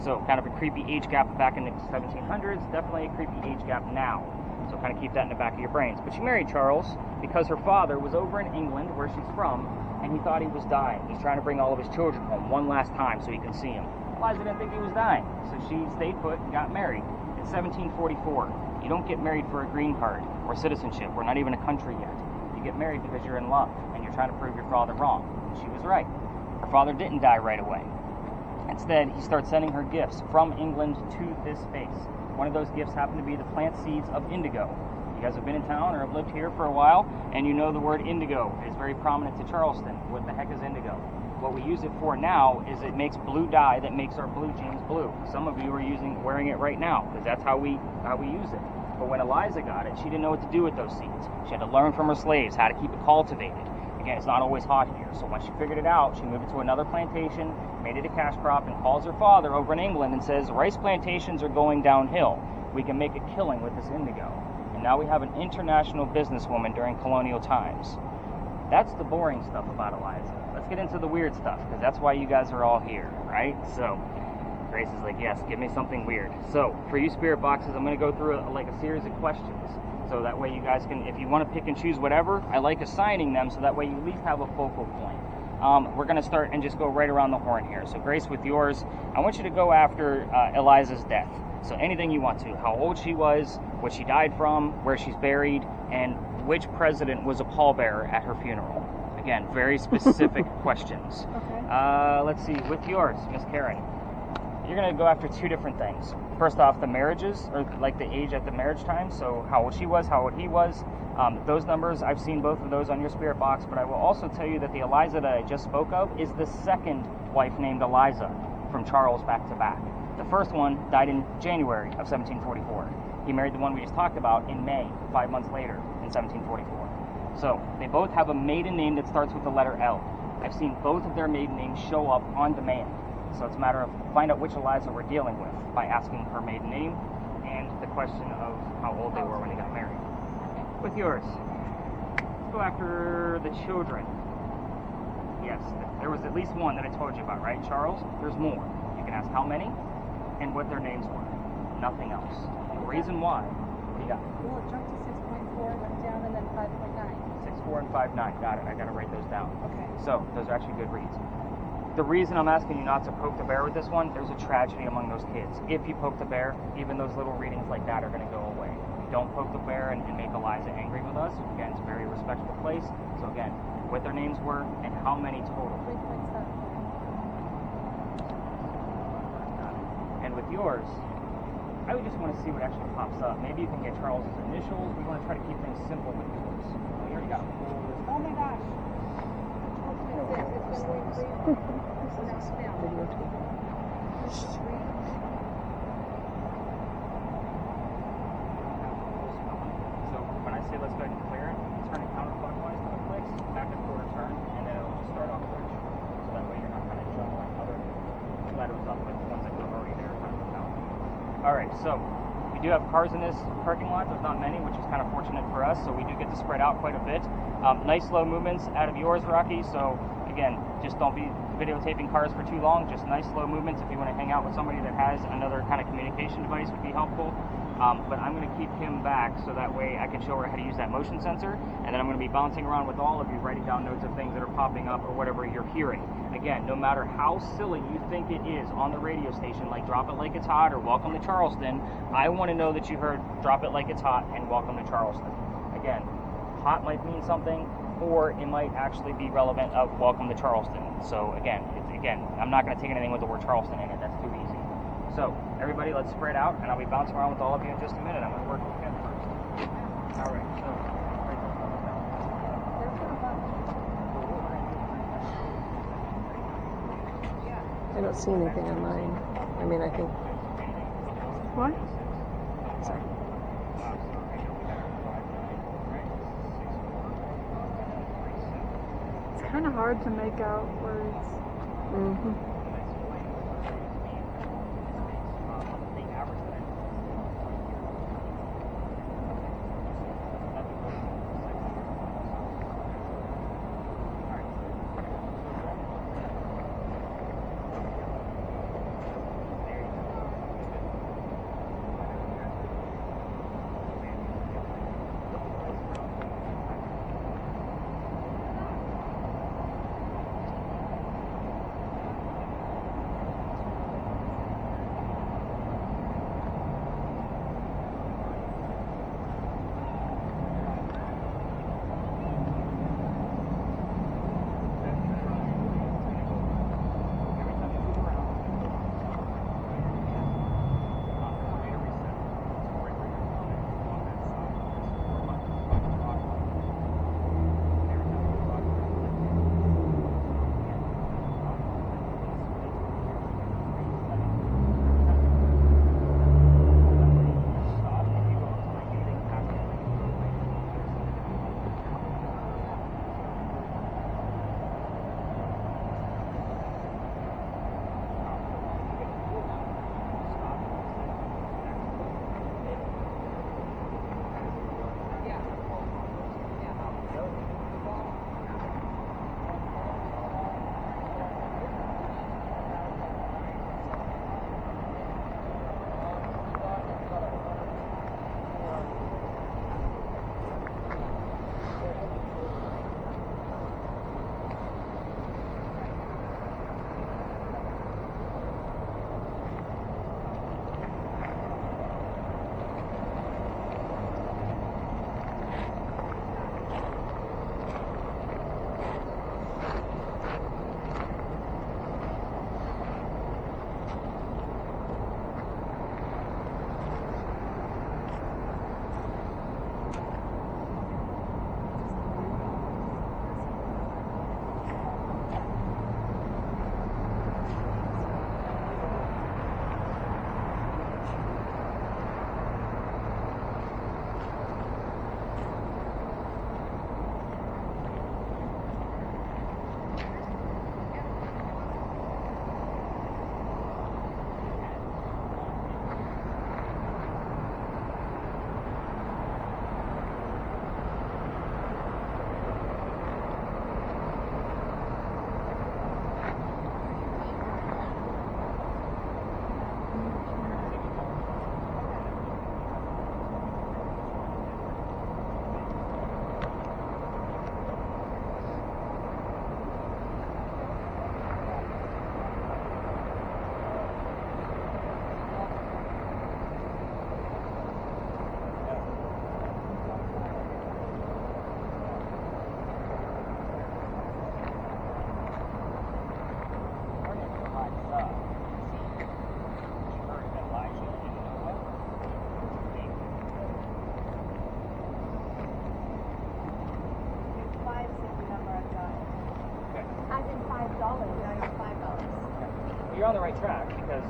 So kind of a creepy age gap back in the 1700s, definitely a creepy age gap now. So kind of keep that in the back of your brains. But she married Charles because her father was over in England, where she's from, and he thought he was dying. He's trying to bring all of his children home one last time so he can see him. Eliza didn't think he was dying, so she stayed put and got married. In 1744, you don't get married for a green card or citizenship. We're not even a country yet. You get married because you're in love and you're trying to prove your father wrong. And she was right. Her father didn't die right away. Instead, he starts sending her gifts from England to this space. One of those gifts happened to be the plant seeds of indigo. You guys have been in town or have lived here for a while, and you know the word indigo is very prominent to Charleston. What the heck is indigo? What we use it for now is it makes blue dye that makes our blue jeans blue. Some of you are wearing it right now because that's how we use it. But when Eliza got it, she didn't know what to do with those seeds. She had to learn from her slaves how to keep it cultivated. Again, it's not always hot here. So once she figured it out, she moved it to another plantation, made it a cash crop, and calls her father over in England and says, rice plantations are going downhill. We can make a killing with this indigo. And now we have an international businesswoman during colonial times. That's the boring stuff about Eliza. Let's get into the weird stuff, because that's why you guys are all here, right? So Grace is like, yes, give me something weird. So for you spirit boxes, I'm going to go through a series of questions. So that way you guys can, if you want to pick and choose whatever, I like assigning them so that way you at least have a focal point. We're going to start and just go right around the horn here. So Grace, with yours, I want you to go after Eliza's death. So anything you want to. How old she was, what she died from, where she's buried, and which president was a pallbearer at her funeral. Again, very specific questions. Okay. Let's see, with yours, Miss Karen, you're going to go after two different things. First off, the marriages, or like the age at the marriage time, so how old she was, how old he was. Those numbers, I've seen both of those on your spirit box, but I will also tell you that the Eliza that I just spoke of is the second wife named Eliza from Charles back to back. The first one died in January of 1744. He married the one we just talked about in May, 5 months later, in 1744. So they both have a maiden name that starts with the letter L. I've seen both of their maiden names show up on demand. So it's a matter of find out which Eliza we're dealing with by asking her maiden name and the question of how old they were when they got married. With yours, let's go after the children. Yes, there was at least one that I told you about, right, Charles? There's more. You can ask how many and what their names were. Nothing else. The reason why. What do you got? Well, it jumped to 6.4, went down, and then 5.9. 6, 4, and 5, 9. Got it. I got to write those down. Okay. So those are actually good reads. The reason I'm asking you not to poke the bear with this one, there's a tragedy among those kids. If you poke the bear, even those little readings like that are going to go away. You don't poke the bear and make Eliza angry with us. Again, it's a very respectful place. So again, what their names were and how many total. 3.7. And with yours, I would just want to see what actually pops up. Maybe you can get Charles's initials. We want to try to keep things simple with yours. So here you got a full list. Oh my gosh. It's going to increase. So when I say let's go ahead and clear it, turn it counterclockwise to the clicks, back and forward turn, and then it'll just start off fresh. So that way you're not kind of jumbling other letters up with the ones that were already there. Alright, so we do have cars in this parking lot. There's not many, which is kind of fortunate for us, so we do get to spread out quite a bit. Nice slow movements out of yours, Rocky, so again, just don't be videotaping cars for too long, just nice slow movements. If you want to hang out with somebody that has another kind of communication device would be helpful. But I'm going to keep him back so that way I can show her how to use that motion sensor, and then I'm going to be bouncing around with all of you, writing down notes of things that are popping up or whatever you're hearing. Again, no matter how silly you think it is on the radio station, like Drop It Like It's Hot or Welcome to Charleston, I want to know that you heard Drop It Like It's Hot and Welcome to Charleston. Again, hot might mean something, or it might actually be relevant of Welcome to Charleston. So again, I'm not going to take anything with the word Charleston in it. That's too easy. So everybody, let's spread out, and I'll be bouncing around with all of you in just a minute. I'm going to work with Kim first. All right. So I don't see anything on mine. I mean, I think. What? Sorry. It's kind of hard to make out words. Mm-hmm. on the right track because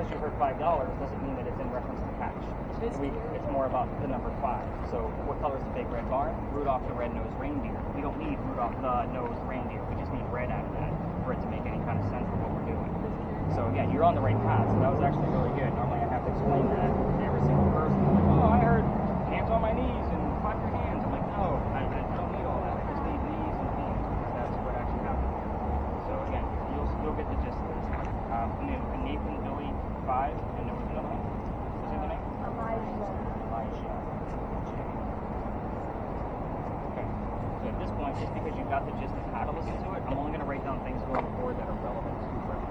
you heard $5 doesn't mean that it's in reference to cash. It's more about the number 5. So what color is the big red barn? Rudolph the red-nosed reindeer. We don't need Rudolph the nosed reindeer. We just need red out of that for it to make any kind of sense for what we're doing. So again, you're on the right path. So that was actually really good. Normally I have to explain that to every single person. Like, oh, I heard hands on my knees and clap your hands. I'm like, no, I don't need all that. I just need knees and hands because that's what actually happens. So again, you'll get the gist of this. Nathan, Billy, 5, and there was another one. Was it the name? Elijah. Okay. So at this point, just because you got the gist of how to listen to it, I'm only going to write down things going forward that are relevant to it.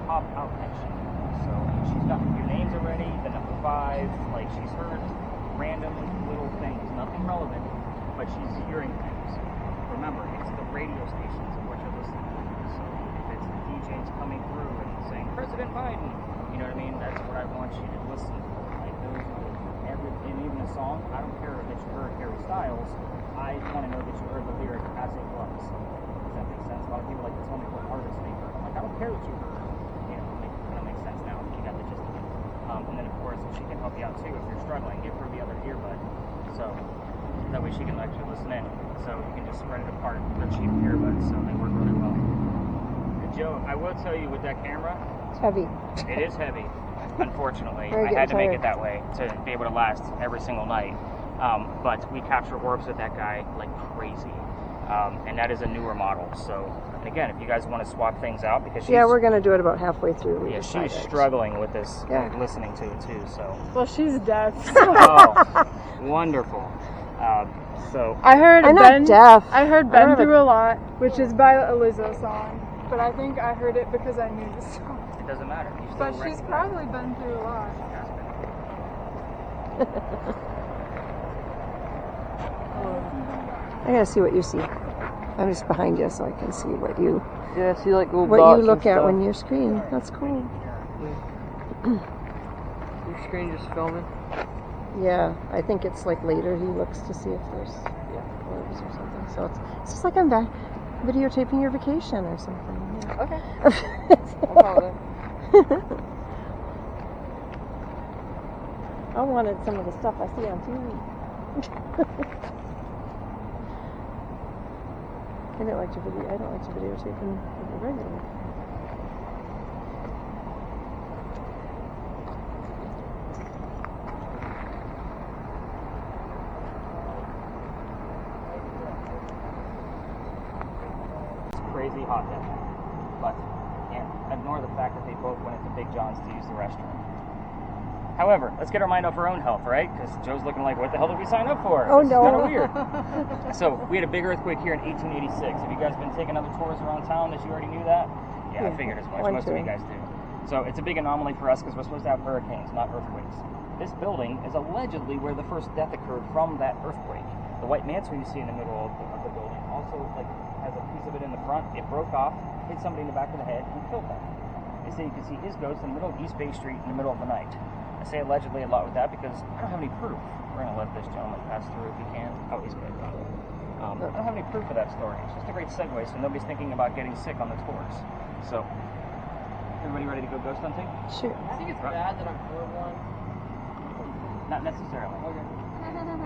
Pop out at you. So she's got your names already, the number 5, like she's heard random little things, nothing relevant, but she's hearing things. Remember, it's the radio stations of what you're listening to. So if it's the DJs coming through and saying President Biden, you know what I mean? That's what I want you to listen to. Like those and even a song, I don't care that you heard Harry Styles, I want to know that you heard the lyric as it was. Does that make sense? A lot of people like to tell me what artist they heard. I'm like, I don't care what you heard. And then of course she can help you out too if you're struggling. Give her the other earbud, so that way she can actually listen in. So you can just spread it apart. They're cheap earbuds, so they work really well. And Joe, I will tell you with that camera, It's heavy. it is heavy. Unfortunately, We're I had to make getting it that way to be able to last every single night. But we capture orbs with that guy like crazy. And that is a newer model. So, and again, if you guys want to swap things out, because she's, We're going to do it about halfway through. yeah, she's struggling with this, like, listening to it too. So, Well, she's deaf. oh, wonderful. So I heard I'm Ben. not deaf. I heard I Ben don't have Through a Lot, which is by a Lizzo song. But I think I heard it because I knew the song. it doesn't matter. You still But she's recognize probably been through a lot. I gotta see what you see. I'm just behind you so I can see what you Yeah, I see like little what dots you look and at stuff. when you screen. That's cool. Your screen just filming. Yeah, I think it's like later he looks to see if there's orbs or something. So it's just like I'm back videotaping your vacation or something. Yeah. Okay. I'll follow that. I wanted some of the stuff I see on TV. I don't like to videotape them regularly. crazy hot day. But can't ignore the fact that they both went into Big John's to use the restroom. However, let's get our mind off our own health, right? Because Joe's looking like, what the hell did we sign up for? Oh, this no. is kind of weird. So, we had a big earthquake here in 1886. Have you guys been taking other tours around town that you already knew that? Yeah, I figured as much. Most of you guys do. So, it's a big anomaly for us because we're supposed to have hurricanes, not earthquakes. This building is allegedly where the first death occurred from that earthquake. The white mantle you see in the middle of the building also has a piece of it in the front. It broke off, hit somebody in the back of the head, and killed them. They say you can see his ghost in the middle of East Bay Street in the middle of the night. I say allegedly a lot with that because I don't have any proof. We're going to let this gentleman pass through if he can. Oh, he's good. I don't have any proof of that story. It's just a great segue so nobody's thinking about getting sick on the tours. So, everybody ready to go ghost hunting? Sure. I think it's bad that I'm colorblind. Not necessarily. Okay.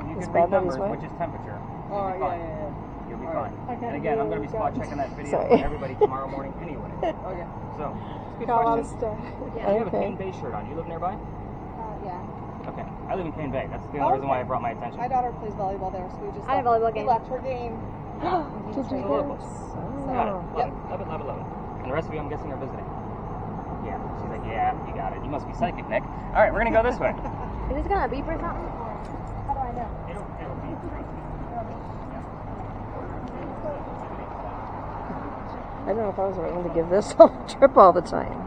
You It's can bad read that he's numbers, what? which is temperature. Oh, You'll be fine. yeah. You'll be All fine. right. And again, I'm going to be spot checking that video Sorry. for everybody tomorrow morning anyway. Okay. So, good Got a lot of question. stuff. You have a Okay. Cane Bay shirt on. You live nearby? Yeah. Okay. I live in Cane Bay. That's the only reason why I brought my attention. My daughter plays volleyball there, so we just I have a volleyball we game. left her game. Did you Hello. hear? Got it. Love it. Love it. And the rest of you, I'm guessing, are visiting. Yeah. She's like, yeah, you got it. You must be psychic, Nick. All right, we're going to go this way. Is this gonna beep or something? How do I know? It'll be I don't know if I was willing to give this a trip all the time.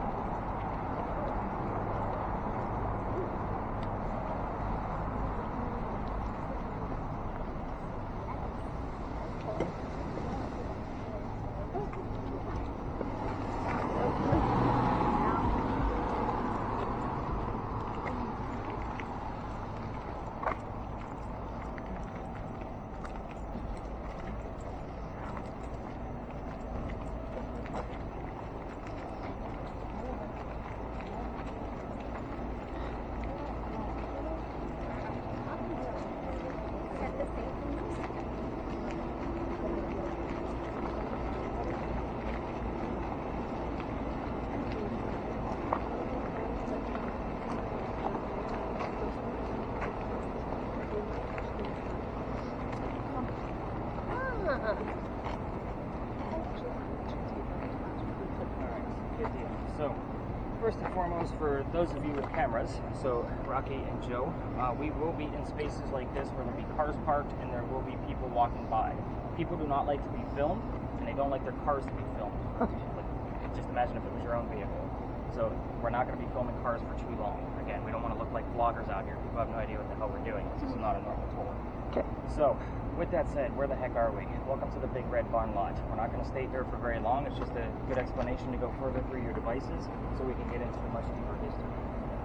goes for those of you with cameras, so Rocky and Joe, we will be in spaces like this where there'll be cars parked and there will be people walking by. People do not like to be filmed, and they don't like their cars to be filmed. Like, just imagine if it was your own vehicle. So we're not going to be filming cars for too long. Again, we don't want to look like vloggers out here. People have no idea what the hell we're doing. This is not a normal tour. Okay. So, with that said, where the heck are we? Welcome to the Big Red Barn Lot. We're not going to stay here for very long. It's just a good explanation to go further through your devices so we can get into much deeper history.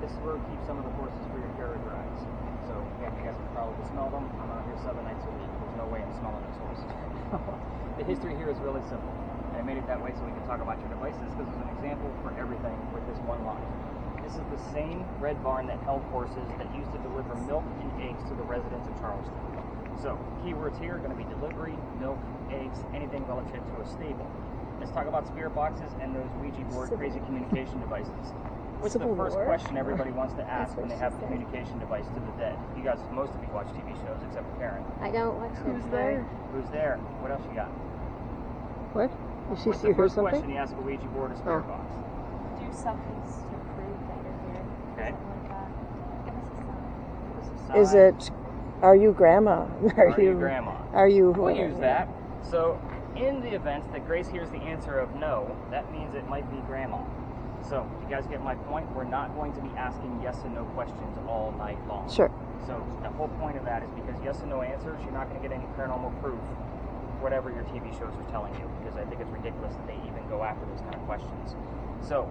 This is where we keep some of the horses for your carriage rides. So, yeah, you guys can probably smell them. I'm out here 7 nights a week. There's no way I'm smelling those horses. The history here is really simple. And I made it that way so we can talk about your devices because there's an example for everything with this one lot. This is the same red barn that held horses that used to deliver milk and eggs to the residents of Charleston. So, keywords here are going to be delivery, milk, eggs, anything relative to a stable. Let's talk about spirit boxes and those Ouija board crazy communication devices. What's the first question everybody wants to ask when they have a communication device to the dead? You guys, most of you watch TV shows except for Karen. I don't watch them. Who's there? Who's there? What else you got? What? Did she What's see the her first something? question you ask a Ouija board or spirit box? Do something to prove that you're here. Okay. Something like that. Give us a sign. Give us a sign. Is it, are you grandma? Are you grandma? Are you We'll whoever? use that. So, in the event that Grace hears the answer of no, that means it might be grandma. So, you guys get my point? We're not going to be asking yes and no questions all night long. Sure. So, the whole point of that is because yes and no answers, you're not going to get any paranormal proof, whatever your TV shows are telling you, because I think it's ridiculous that they even go after those kind of questions. So,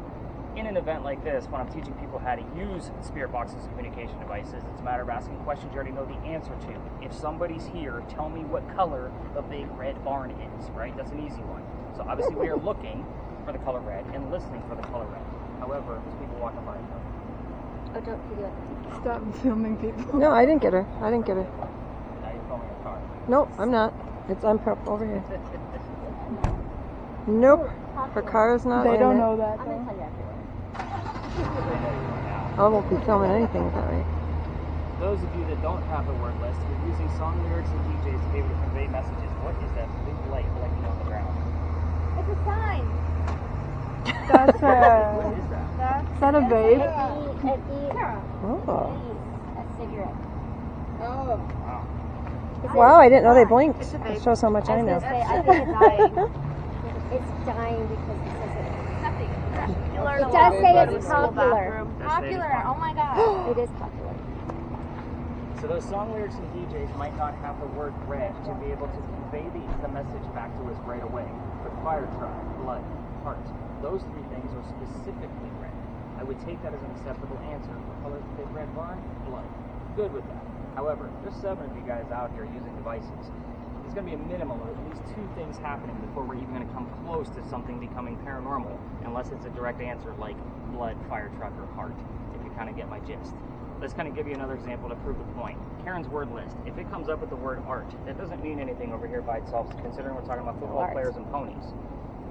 in an event like this, when I'm teaching people how to use spirit boxes and communication devices, it's a matter of asking questions you already know the answer to. If somebody's here, tell me what color the big red barn is, right? That's an easy one. So obviously we are looking for the color red and listening for the color red. However, there's people walking by. Oh, don't video it. Stop filming people. No, I didn't get her. I didn't get her. Now you're filming a car. Nope, I'm not. I'm over here. Nope. Her car is not They in don't it. know that. I'm gonna Though. tell you afterwards. I won't be filming anything with that, right? Those of you that don't have the word list, you're using song lyrics and DJs to be able to convey messages. What is that blue light blinking on the ground? It's a sign. That's What is that? is that a vape? Oh. A cigarette. Oh. Wow. Wow, I didn't know they blinked. It shows how much I know. I think it's dying. It's dying because it says it. It does say it's popular. Popular. Oh my god. It is popular. So those song lyrics and DJs might not have the word red to be able to convey the message back to us right away. But fire truck, blood, heart, those three things are specifically red. I would take that as an acceptable answer. What color is the big red barn? Blood. Good with that. However, there's 7 of you guys out here using devices. There's going to be a minimum of at least 2 things happening before we're even going to come close to something becoming paranormal, unless it's a direct answer like blood, fire truck, or heart, if you kind of get my gist. Let's kind of give you another example to prove the point. Karen's word list. If it comes up with the word art, that doesn't mean anything over here by itself, considering we're talking about football players and ponies.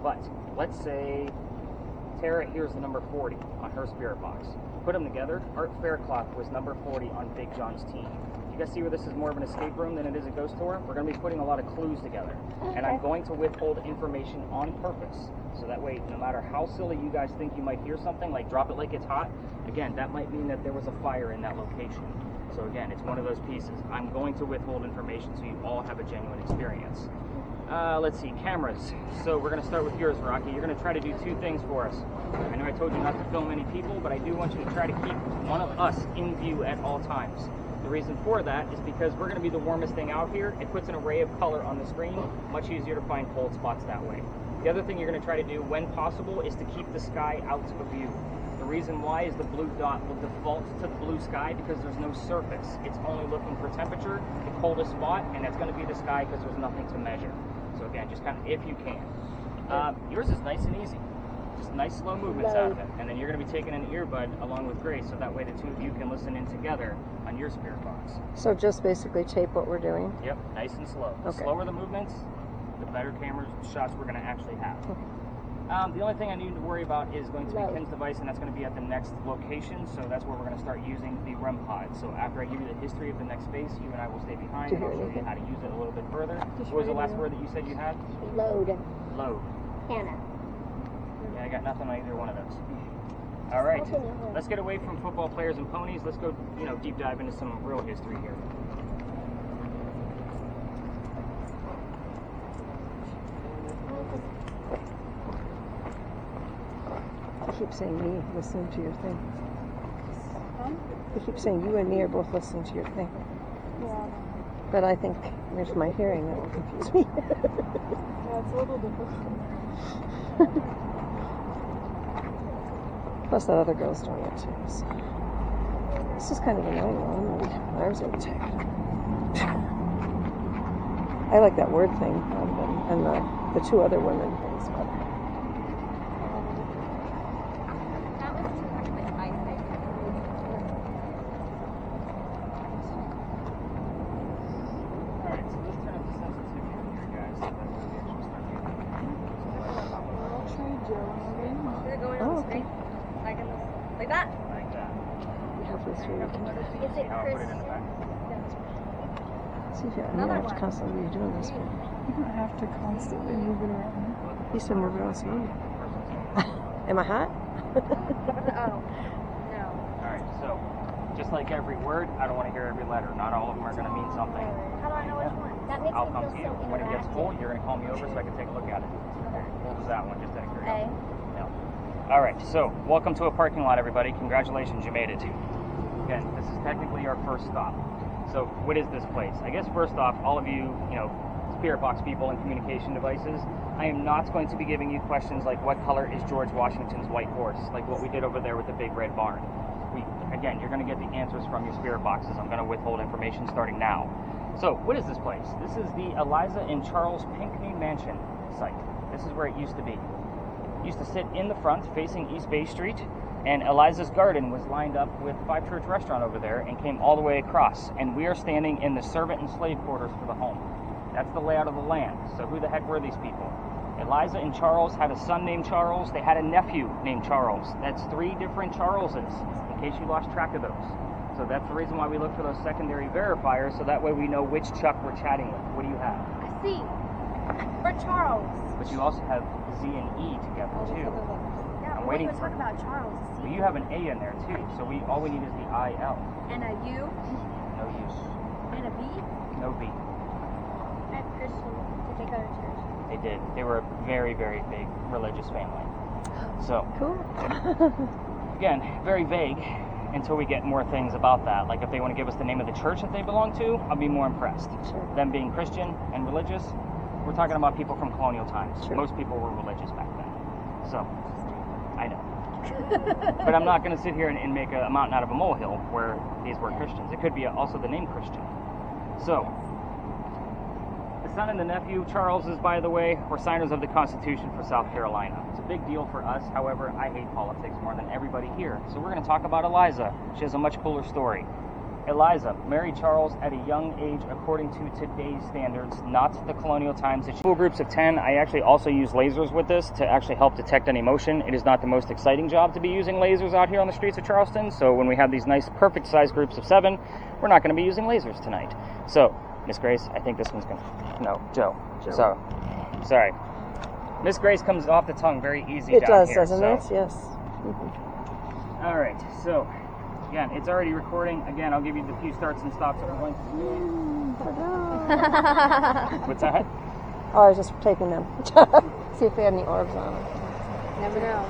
But let's say Tara hears the number 40 on her spirit box. Put them together. Art Faircloth was number 40 on Big John's team. You guys see where this is more of an escape room than it is a ghost tour? We're going to be putting a lot of clues together. And I'm going to withhold information on purpose. So that way, no matter how silly you guys think you might hear something, like drop it like it's hot, again, that might mean that there was a fire in that location. So again, it's one of those pieces. I'm going to withhold information so you all have a genuine experience. Let's see, cameras. So we're going to start with yours, Rocky. You're going to try to do 2 things for us. I know I told you not to film any people, but I do want you to try to keep one of us in view at all times. The reason for that is because we're going to be the warmest thing out here. It puts an array of color on the screen, much easier to find cold spots that way. The other thing you're going to try to do when possible is to keep the sky out of view. The reason why is the blue dot will default to the blue sky because there's no surface. It's only looking for temperature, the coldest spot, and that's going to be the sky because there's nothing to measure. So again, just kind of if you can. Yours is nice and easy. Just nice slow movements out of it. And then you're going to be taking an earbud along with Grace so that way the 2 of you can listen in together on your spirit box. So just basically tape what we're doing. Yep, nice and slow. The Okay. slower the movements, the better camera shots we're going to actually have. The only thing I need to worry about is going to be Ken's device, and that's going to be at the next location, so that's where we're going to start using the REM pod. So after I give you the history of the next space, you and I will stay behind, and I'll show you how to use it a little bit further. What was the last word that you said you had? Load. Load. Hannah. Yeah, I got nothing on either one of those. All right, let's get away from football players and ponies. Let's go, deep dive into some real history here. I keep saying me listening to your thing. I keep saying you and me are both listening to your thing. Yeah. But I think there's my hearing that will confuse me. Yeah, it's a little difficult. Plus that other girl's doing it too. So. This is kind of annoying though. My arms are tired. I like that word thing and the two other women things better. That was 200, but I think. Alright, so let's turn up the sensitivity here, guys. That's where we actually start getting I'll trade Joe. They're going on the screen. Like in this, like that. like that. Halfway through you can Is it I'll put it Chris? in the back. see if you Another have to one. constantly be doing this. You don't have to constantly move it around. You said move around slowly. Am I hot? Oh, no. Alright, so just like every word, I don't want to hear every letter. Not all of them are going to mean something. How do I know which one? That makes I'll me come feel to you. so When it gets interactive. full, you're going to call me over so I can take a look at it. What was that one? Just out of A. curiosity. No. Alright, so welcome to a parking lot, everybody. Congratulations, you made it. Again, this is technically our first stop. So what is this place? I guess first off, all of you, spirit box people and communication devices, I am not going to be giving you questions like what color is George Washington's white horse, like what we did over there with the big red barn. Again, you're going to get the answers from your spirit boxes. I'm going to withhold information starting now. So what is this place? This is the Eliza and Charles Pinckney Mansion site. This is where it used to be. It used to sit in the front facing East Bay Street, and Eliza's garden was lined up with Five Church Restaurant over there and came all the way across. And we are standing in the servant and slave quarters for the home. That's the layout of the land. So who the heck were these people? Eliza and Charles had a son named Charles. They had a nephew named Charles. That's 3 different Charleses, in case you lost track of those. So that's the reason why we look for those secondary verifiers, so that way we know which Chuck we're chatting with. What do you have? A C. For Charles. But you also have Z and E together, too. Yeah, I'm we're waiting going to for- talk about Charles. A Well, C. you have an A in there, too. So all we need is the I-L. And a U. No use. And a B. No B. I have Christian. Did they go to church? They did. They were a very, very big religious family. So, Cool. again, very vague until we get more things about that. Like if they want to give us the name of the church that they belong to, I'll be more impressed. Sure. Them being Christian and religious, we're talking about people from colonial times. Sure. Most people were religious back then. So, I know. But I'm not going to sit here and make a mountain out of a molehill where these were Christians. It could be also the name Christian. So, the son and the nephew, Charleses, by the way, were signers of the Constitution for South Carolina. It's a big deal for us. However, I hate politics more than everybody here. So we're going to talk about Eliza. She has a much cooler story. Eliza married Charles at a young age according to today's standards, not the colonial times. School groups of 10, I actually also use lasers with this to actually help detect any motion. It is not the most exciting job to be using lasers out here on the streets of Charleston. So when we have these nice perfect sized groups of 7, we're not going to be using lasers tonight. So, Miss Grace, I think this one's going to... No, Joe. So, sorry. Miss Grace comes off the tongue very easy It down does, here. doesn't so. it? Yes. Mm-hmm. All right, so... Again, it's already recording. Again, I'll give you the few starts and stops. What's that? Oh, I was just taking them. See if they had any orbs on them. Never know.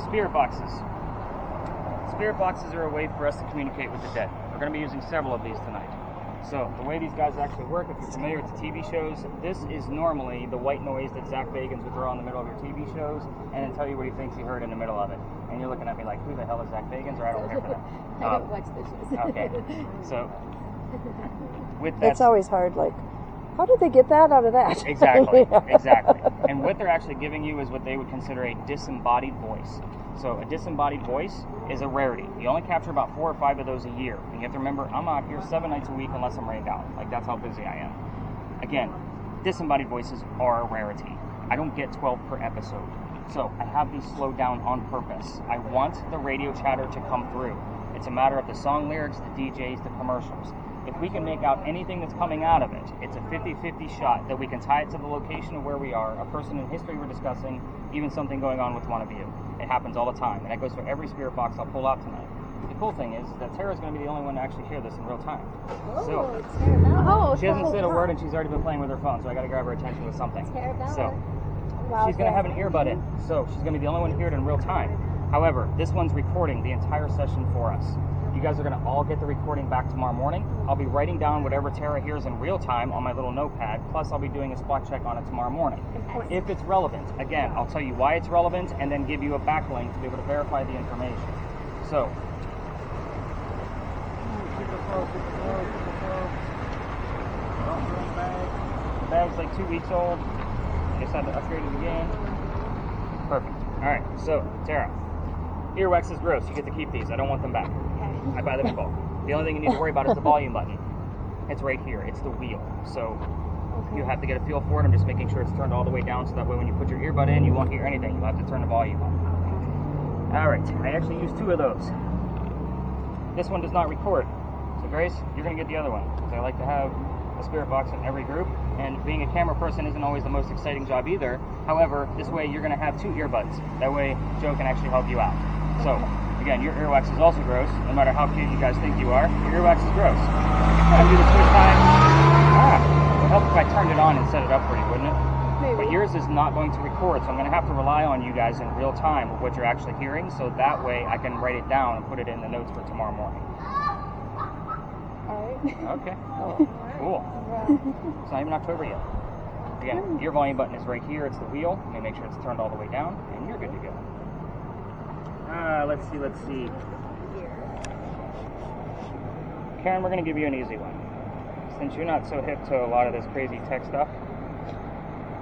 Spirit boxes. Spirit boxes are a way for us to communicate with the dead. We're going to be using several of these tonight. So, the way these guys actually work, if you're familiar with the TV shows, this is normally the white noise that Zach Bagans would throw in the middle of your TV shows and then tell you what he thinks he heard in the middle of it. And you're looking at me like, who the hell is Zach Bagans? Or I don't care for that. I don't watch the shows. Okay. So, with that... It's always hard, like, how did they get that out of that? Exactly, Yeah. exactly. And what they're actually giving you is what they would consider a disembodied voice. So a disembodied voice is a rarity. You only capture about 4 or 5 of those a year. And you have to remember, I'm out here 7 nights a week unless I'm rained out. Like, that's how busy I am. Again, disembodied voices are a rarity. I don't get 12 per episode. So I have these slowed down on purpose. I want the radio chatter to come through. It's a matter of the song lyrics, the DJs, the commercials. If we can make out anything that's coming out of it, it's a 50-50 shot that we can tie it to the location of where we are, a person in history we're discussing, even something going on with one of you. It happens all the time, and that goes for every spirit box I'll pull out tonight. The cool thing is that Tara's going to be the only one to actually hear this in real time. So she hasn't said a word, and she's already been playing with her phone, so I got to grab her attention with something. So she's going to have an earbud in, so she's going to be the only one to hear it in real time. However, this one's recording the entire session for us. You guys are going to all get the recording back tomorrow morning. I'll be writing down whatever Tara hears in real time on my little notepad, plus I'll be doing a spot check on it tomorrow morning. If it's relevant, again, I'll tell you why it's relevant and then give you a backlink to be able to verify the information. So, the bag's like 2 weeks old. Just had to upgrade it again. Perfect. Alright, so, Tara, earwax is gross. You get to keep these. I don't want them back. I buy them in bulk. The only thing you need to worry about is the volume button. It's right here. It's the wheel. So you have to get a feel for it. I'm just making sure it's turned all the way down so that way when you put your earbud in, you won't hear anything. You'll have to turn the volume up. All right. I actually use 2 of those. This one does not record. So Grace, you're going to get the other one because I like to have a spirit box in every group. And being a camera person isn't always the most exciting job either. However, this way you're going to have 2 earbuds. That way Joe can actually help you out. So again, your earwax is also gross. No matter how cute you guys think you are, your earwax is gross. I do the twist time. It would help if I turned it on and set it up for you, wouldn't it? Maybe. But yours is not going to record, so I'm going to have to rely on you guys in real time with what you're actually hearing, so that way I can write it down and put it in the notes for tomorrow morning. Alright. Okay. Cool. It's not even October yet. Again, your volume button is right here. It's the wheel. Let me make sure it's turned all the way down, and you're good to go. Let's see. Karen, we're going to give you an easy one. Since you're not so hip to a lot of this crazy tech stuff,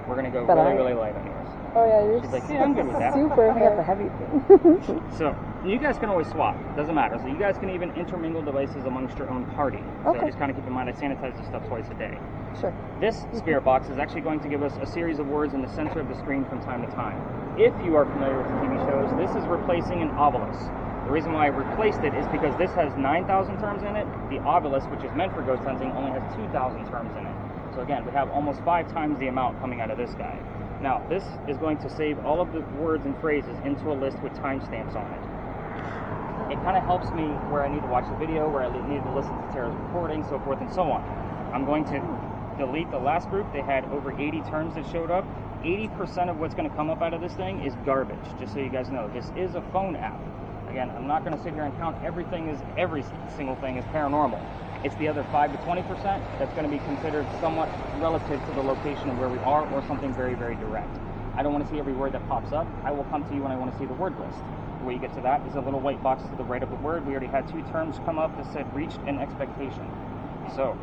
we're going to go really light on yours. Oh yeah, you're She's like, yeah, I'm good with that. super I got the heavy thing. So, you guys can always swap. Doesn't matter. So you guys can even intermingle devices amongst your own party. So just kind of keep in mind, I sanitize this stuff twice a day. Sure. This spirit box is actually going to give us a series of words in the center of the screen from time to time. If you are familiar with the TV shows, this is replacing an obelisk. The reason why I replaced it is because this has 9,000 terms in it. The obelisk, which is meant for ghost hunting, only has 2,000 terms in it. So again, we have almost 5 times the amount coming out of this guy. Now, this is going to save all of the words and phrases into a list with timestamps on it. It kind of helps me where I need to watch the video, where I need to listen to Tara's recording, so forth and so on. I'm going to delete the last group. They had over 80 terms that showed up. 80% of what's going to come up out of this thing is garbage, just so you guys know. This is a phone app. Again, I'm not going to sit here and count every single thing as paranormal. It's the other 5 to 20% that's going to be considered somewhat relative to the location of where we are or something very, very direct. I don't want to see every word that pops up. I will come to you when I want to see the word list. The way you get to that is a little white box to the right of the word. We already had 2 terms come up that said reached and expectation. So,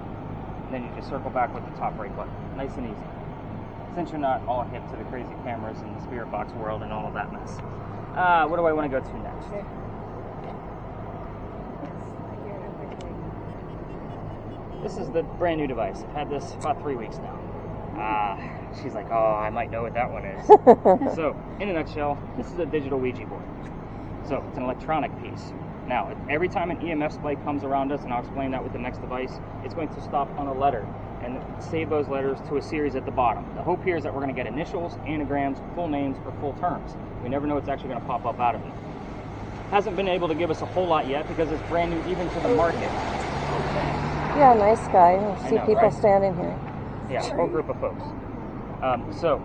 then you just circle back with the top right button. Nice and easy. Since you're not all hip to the crazy cameras and the spirit box world and all of that mess. What do I want to go to next? This is the brand new device. I've had this about 3 weeks now. She's like, oh, I might know what that one is. So, in a nutshell, this is a digital Ouija board. So, it's an electronic piece. Now, every time an EMF spike comes around us, and I'll explain that with the next device, it's going to stop on a letter and save those letters to a series at the bottom. The hope here is that we're going to get initials, anagrams, full names, or full terms. We never know what's actually going to pop up out of it. Hasn't been able to give us a whole lot yet because it's brand new even to the market. Yeah, nice guy. I see people right? standing here. Yeah, a whole group of folks. So,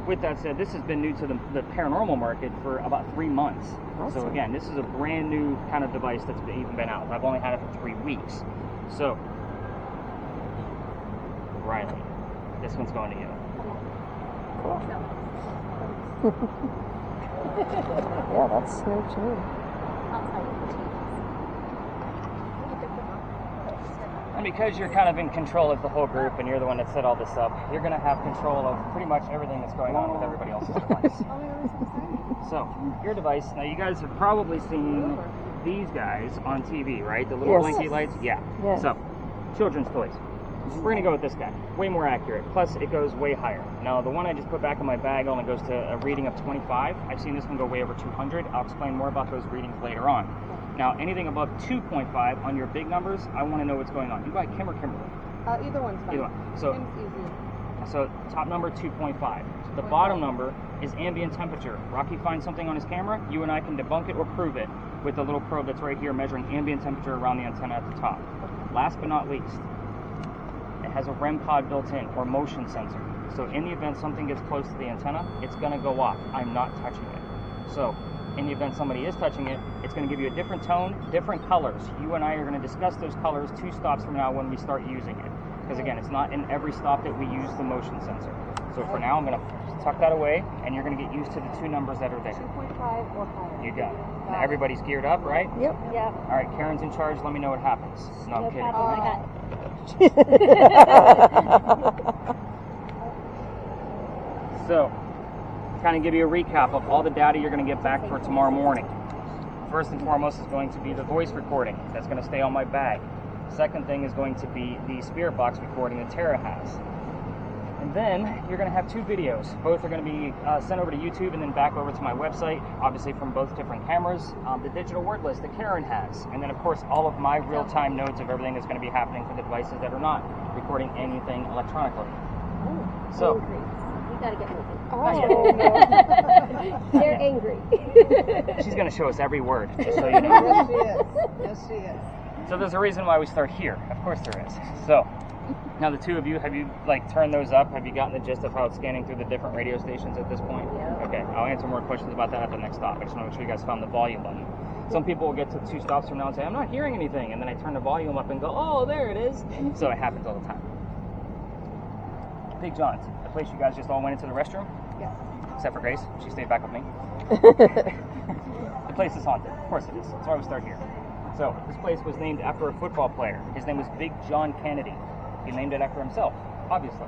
with that said, this has been new to the paranormal market for about 3 months. Awesome. So again, this is a brand new kind of device that's even been out. I've only had it for 3 weeks. So, Riley, this one's going to you. Yeah, that's new to me. And because you're kind of in control of the whole group and you're the one that set all this up, you're going to have control of pretty much everything that's going on with everybody else's device. So, your device, now you guys have probably seen these guys on TV, right? The little blinky lights? Yeah. So, children's toys. We're going to go with this guy. Way more accurate. Plus, it goes way higher. Now, the one I just put back in my bag only goes to a reading of 25. I've seen this one go way over 200. I'll explain more about those readings later on. Now, anything above 2.5 on your big numbers, I want to know what's going on. You buy Kim or Kimberly? Either one's fine. Either one. So, Kim's easy. so top number 2.5. The bottom number is ambient temperature. Rocky finds something on his camera, you and I can debunk it or prove it with the little probe that's right here measuring ambient temperature around the antenna at the top. Last but not least, it has a REM pod built in, or motion sensor. So in the event something gets close to the antenna, it's going to go off. I'm not touching it. So in the event somebody is touching it, it's going to give you a different tone, different colors. You and I are going to discuss those colors 2 stops from now when we start using it. Because again, it's not in every stop that we use the motion sensor. So for now, I'm going to tuck that away, and you're going to get used to the 2 numbers that are there. 2.5 or higher. You got it. Now everybody's geared up, right? Yep. Yeah. All right, Karen's in charge. Let me know what happens. No, I'm kidding. problem. I got So, kind of give you a recap of all the data you're going to get back for tomorrow morning. First and foremost is going to be the voice recording. That's going to stay on my bag. Second thing is going to be the spirit box recording that Tara has. And then you're going to have 2 videos. Both are going to be sent over to YouTube and then back over to my website, obviously from both different cameras. The digital word list that Karen has. And then, of course, all of my real-time notes of everything that's going to be happening for the devices that are not recording anything electronically. So, we gotta get moving. Oh, They're angry. she's going to show us every word, just so you know. Yes, she is. Yes, she is. So there's a reason why we start here. Of course there is. So, now the 2 of you, have you turned those up? Have you gotten the gist of how it's scanning through the different radio stations at this point? Yeah. Okay, I'll answer more questions about that at the next stop. I just want to make sure you guys found the volume button. Some people will get to 2 stops from now and say, I'm not hearing anything. And then I turn the volume up and go, oh, there it is. So it happens all the time. Big John's, the place you guys just all went into the restroom? Yeah. Except for Grace. She stayed back with me. The place is haunted. Of course it is. That's why we start here. So, this place was named after a football player. His name was Big John Kennedy. He named it after himself, obviously.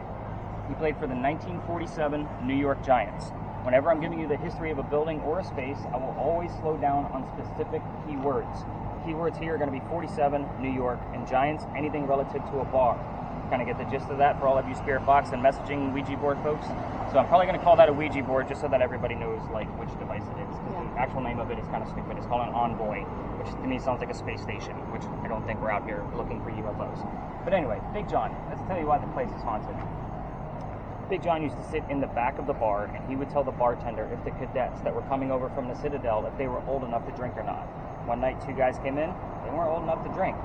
He played for the 1947 New York Giants. Whenever I'm giving you the history of a building or a space, I will always slow down on specific keywords. Keywords here are going to be 47, New York, and Giants, anything relative to a bar. Kind of get the gist of that for all of you Spirit Box and messaging Ouija board folks. So I'm probably going to call that a Ouija board just so that everybody knows which device it is. Because the actual name of it is kind of stupid. It's called an envoy, which to me sounds like a space station, which I don't think we're out here looking for UFOs. But anyway, Big John, let's tell you why the place is haunted. Big John used to sit in the back of the bar, and he would tell the bartender if the cadets that were coming over from the Citadel, if they were old enough to drink or not. One night, 2 guys came in. They weren't old enough to drink.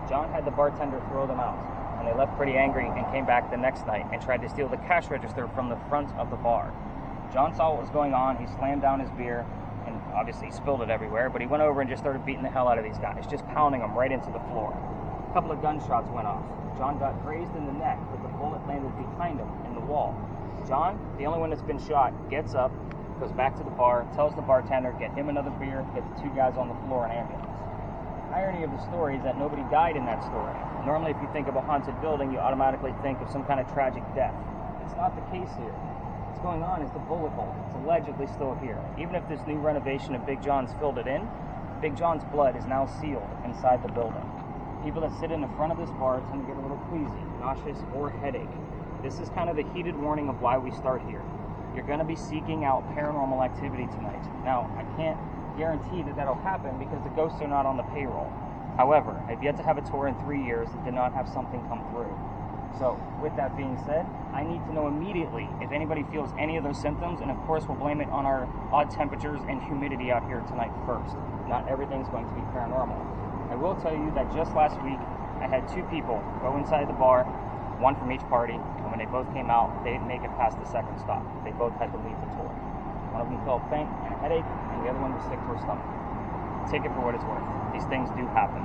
John had the bartender throw them out, and they left pretty angry and came back the next night and tried to steal the cash register from the front of the bar. John saw what was going on. He slammed down his beer and obviously spilled it everywhere, but he went over and just started beating the hell out of these guys, just pounding them right into the floor. A couple of gunshots went off. John got grazed in the neck, but the bullet landed behind him in the wall. John, the only one that's been shot, gets up, goes back to the bar, tells the bartender, get him another beer, get the 2 guys on the floor in ambulance. Irony of the story is that nobody died in that story. Normally, if you think of a haunted building, you automatically think of some kind of tragic death. It's not the case here. What's going on is the bullet hole. It's allegedly still here. Even if this new renovation of Big John's filled it in, Big John's blood is now sealed inside the building. People that sit in the front of this bar tend to get a little queasy, nauseous, or headache. This is kind of the heated warning of why we start here. You're going to be seeking out paranormal activity tonight. Now, I can't guarantee that that'll happen because the ghosts are not on the payroll. However, I've yet to have a tour in 3 years that did not have something come through. So, with that being said, I need to know immediately if anybody feels any of those symptoms, and of course we'll blame it on our odd temperatures and humidity out here tonight first. Not everything's going to be paranormal. I will tell you that just last week, I had 2 people go inside the bar, 1 from each party, and when they both came out, they didn't make it past the second stop. They both had to leave the tour. One of them felt faint and a headache, and the other one was sick to her stomach. Take it for what it's worth. These things do happen.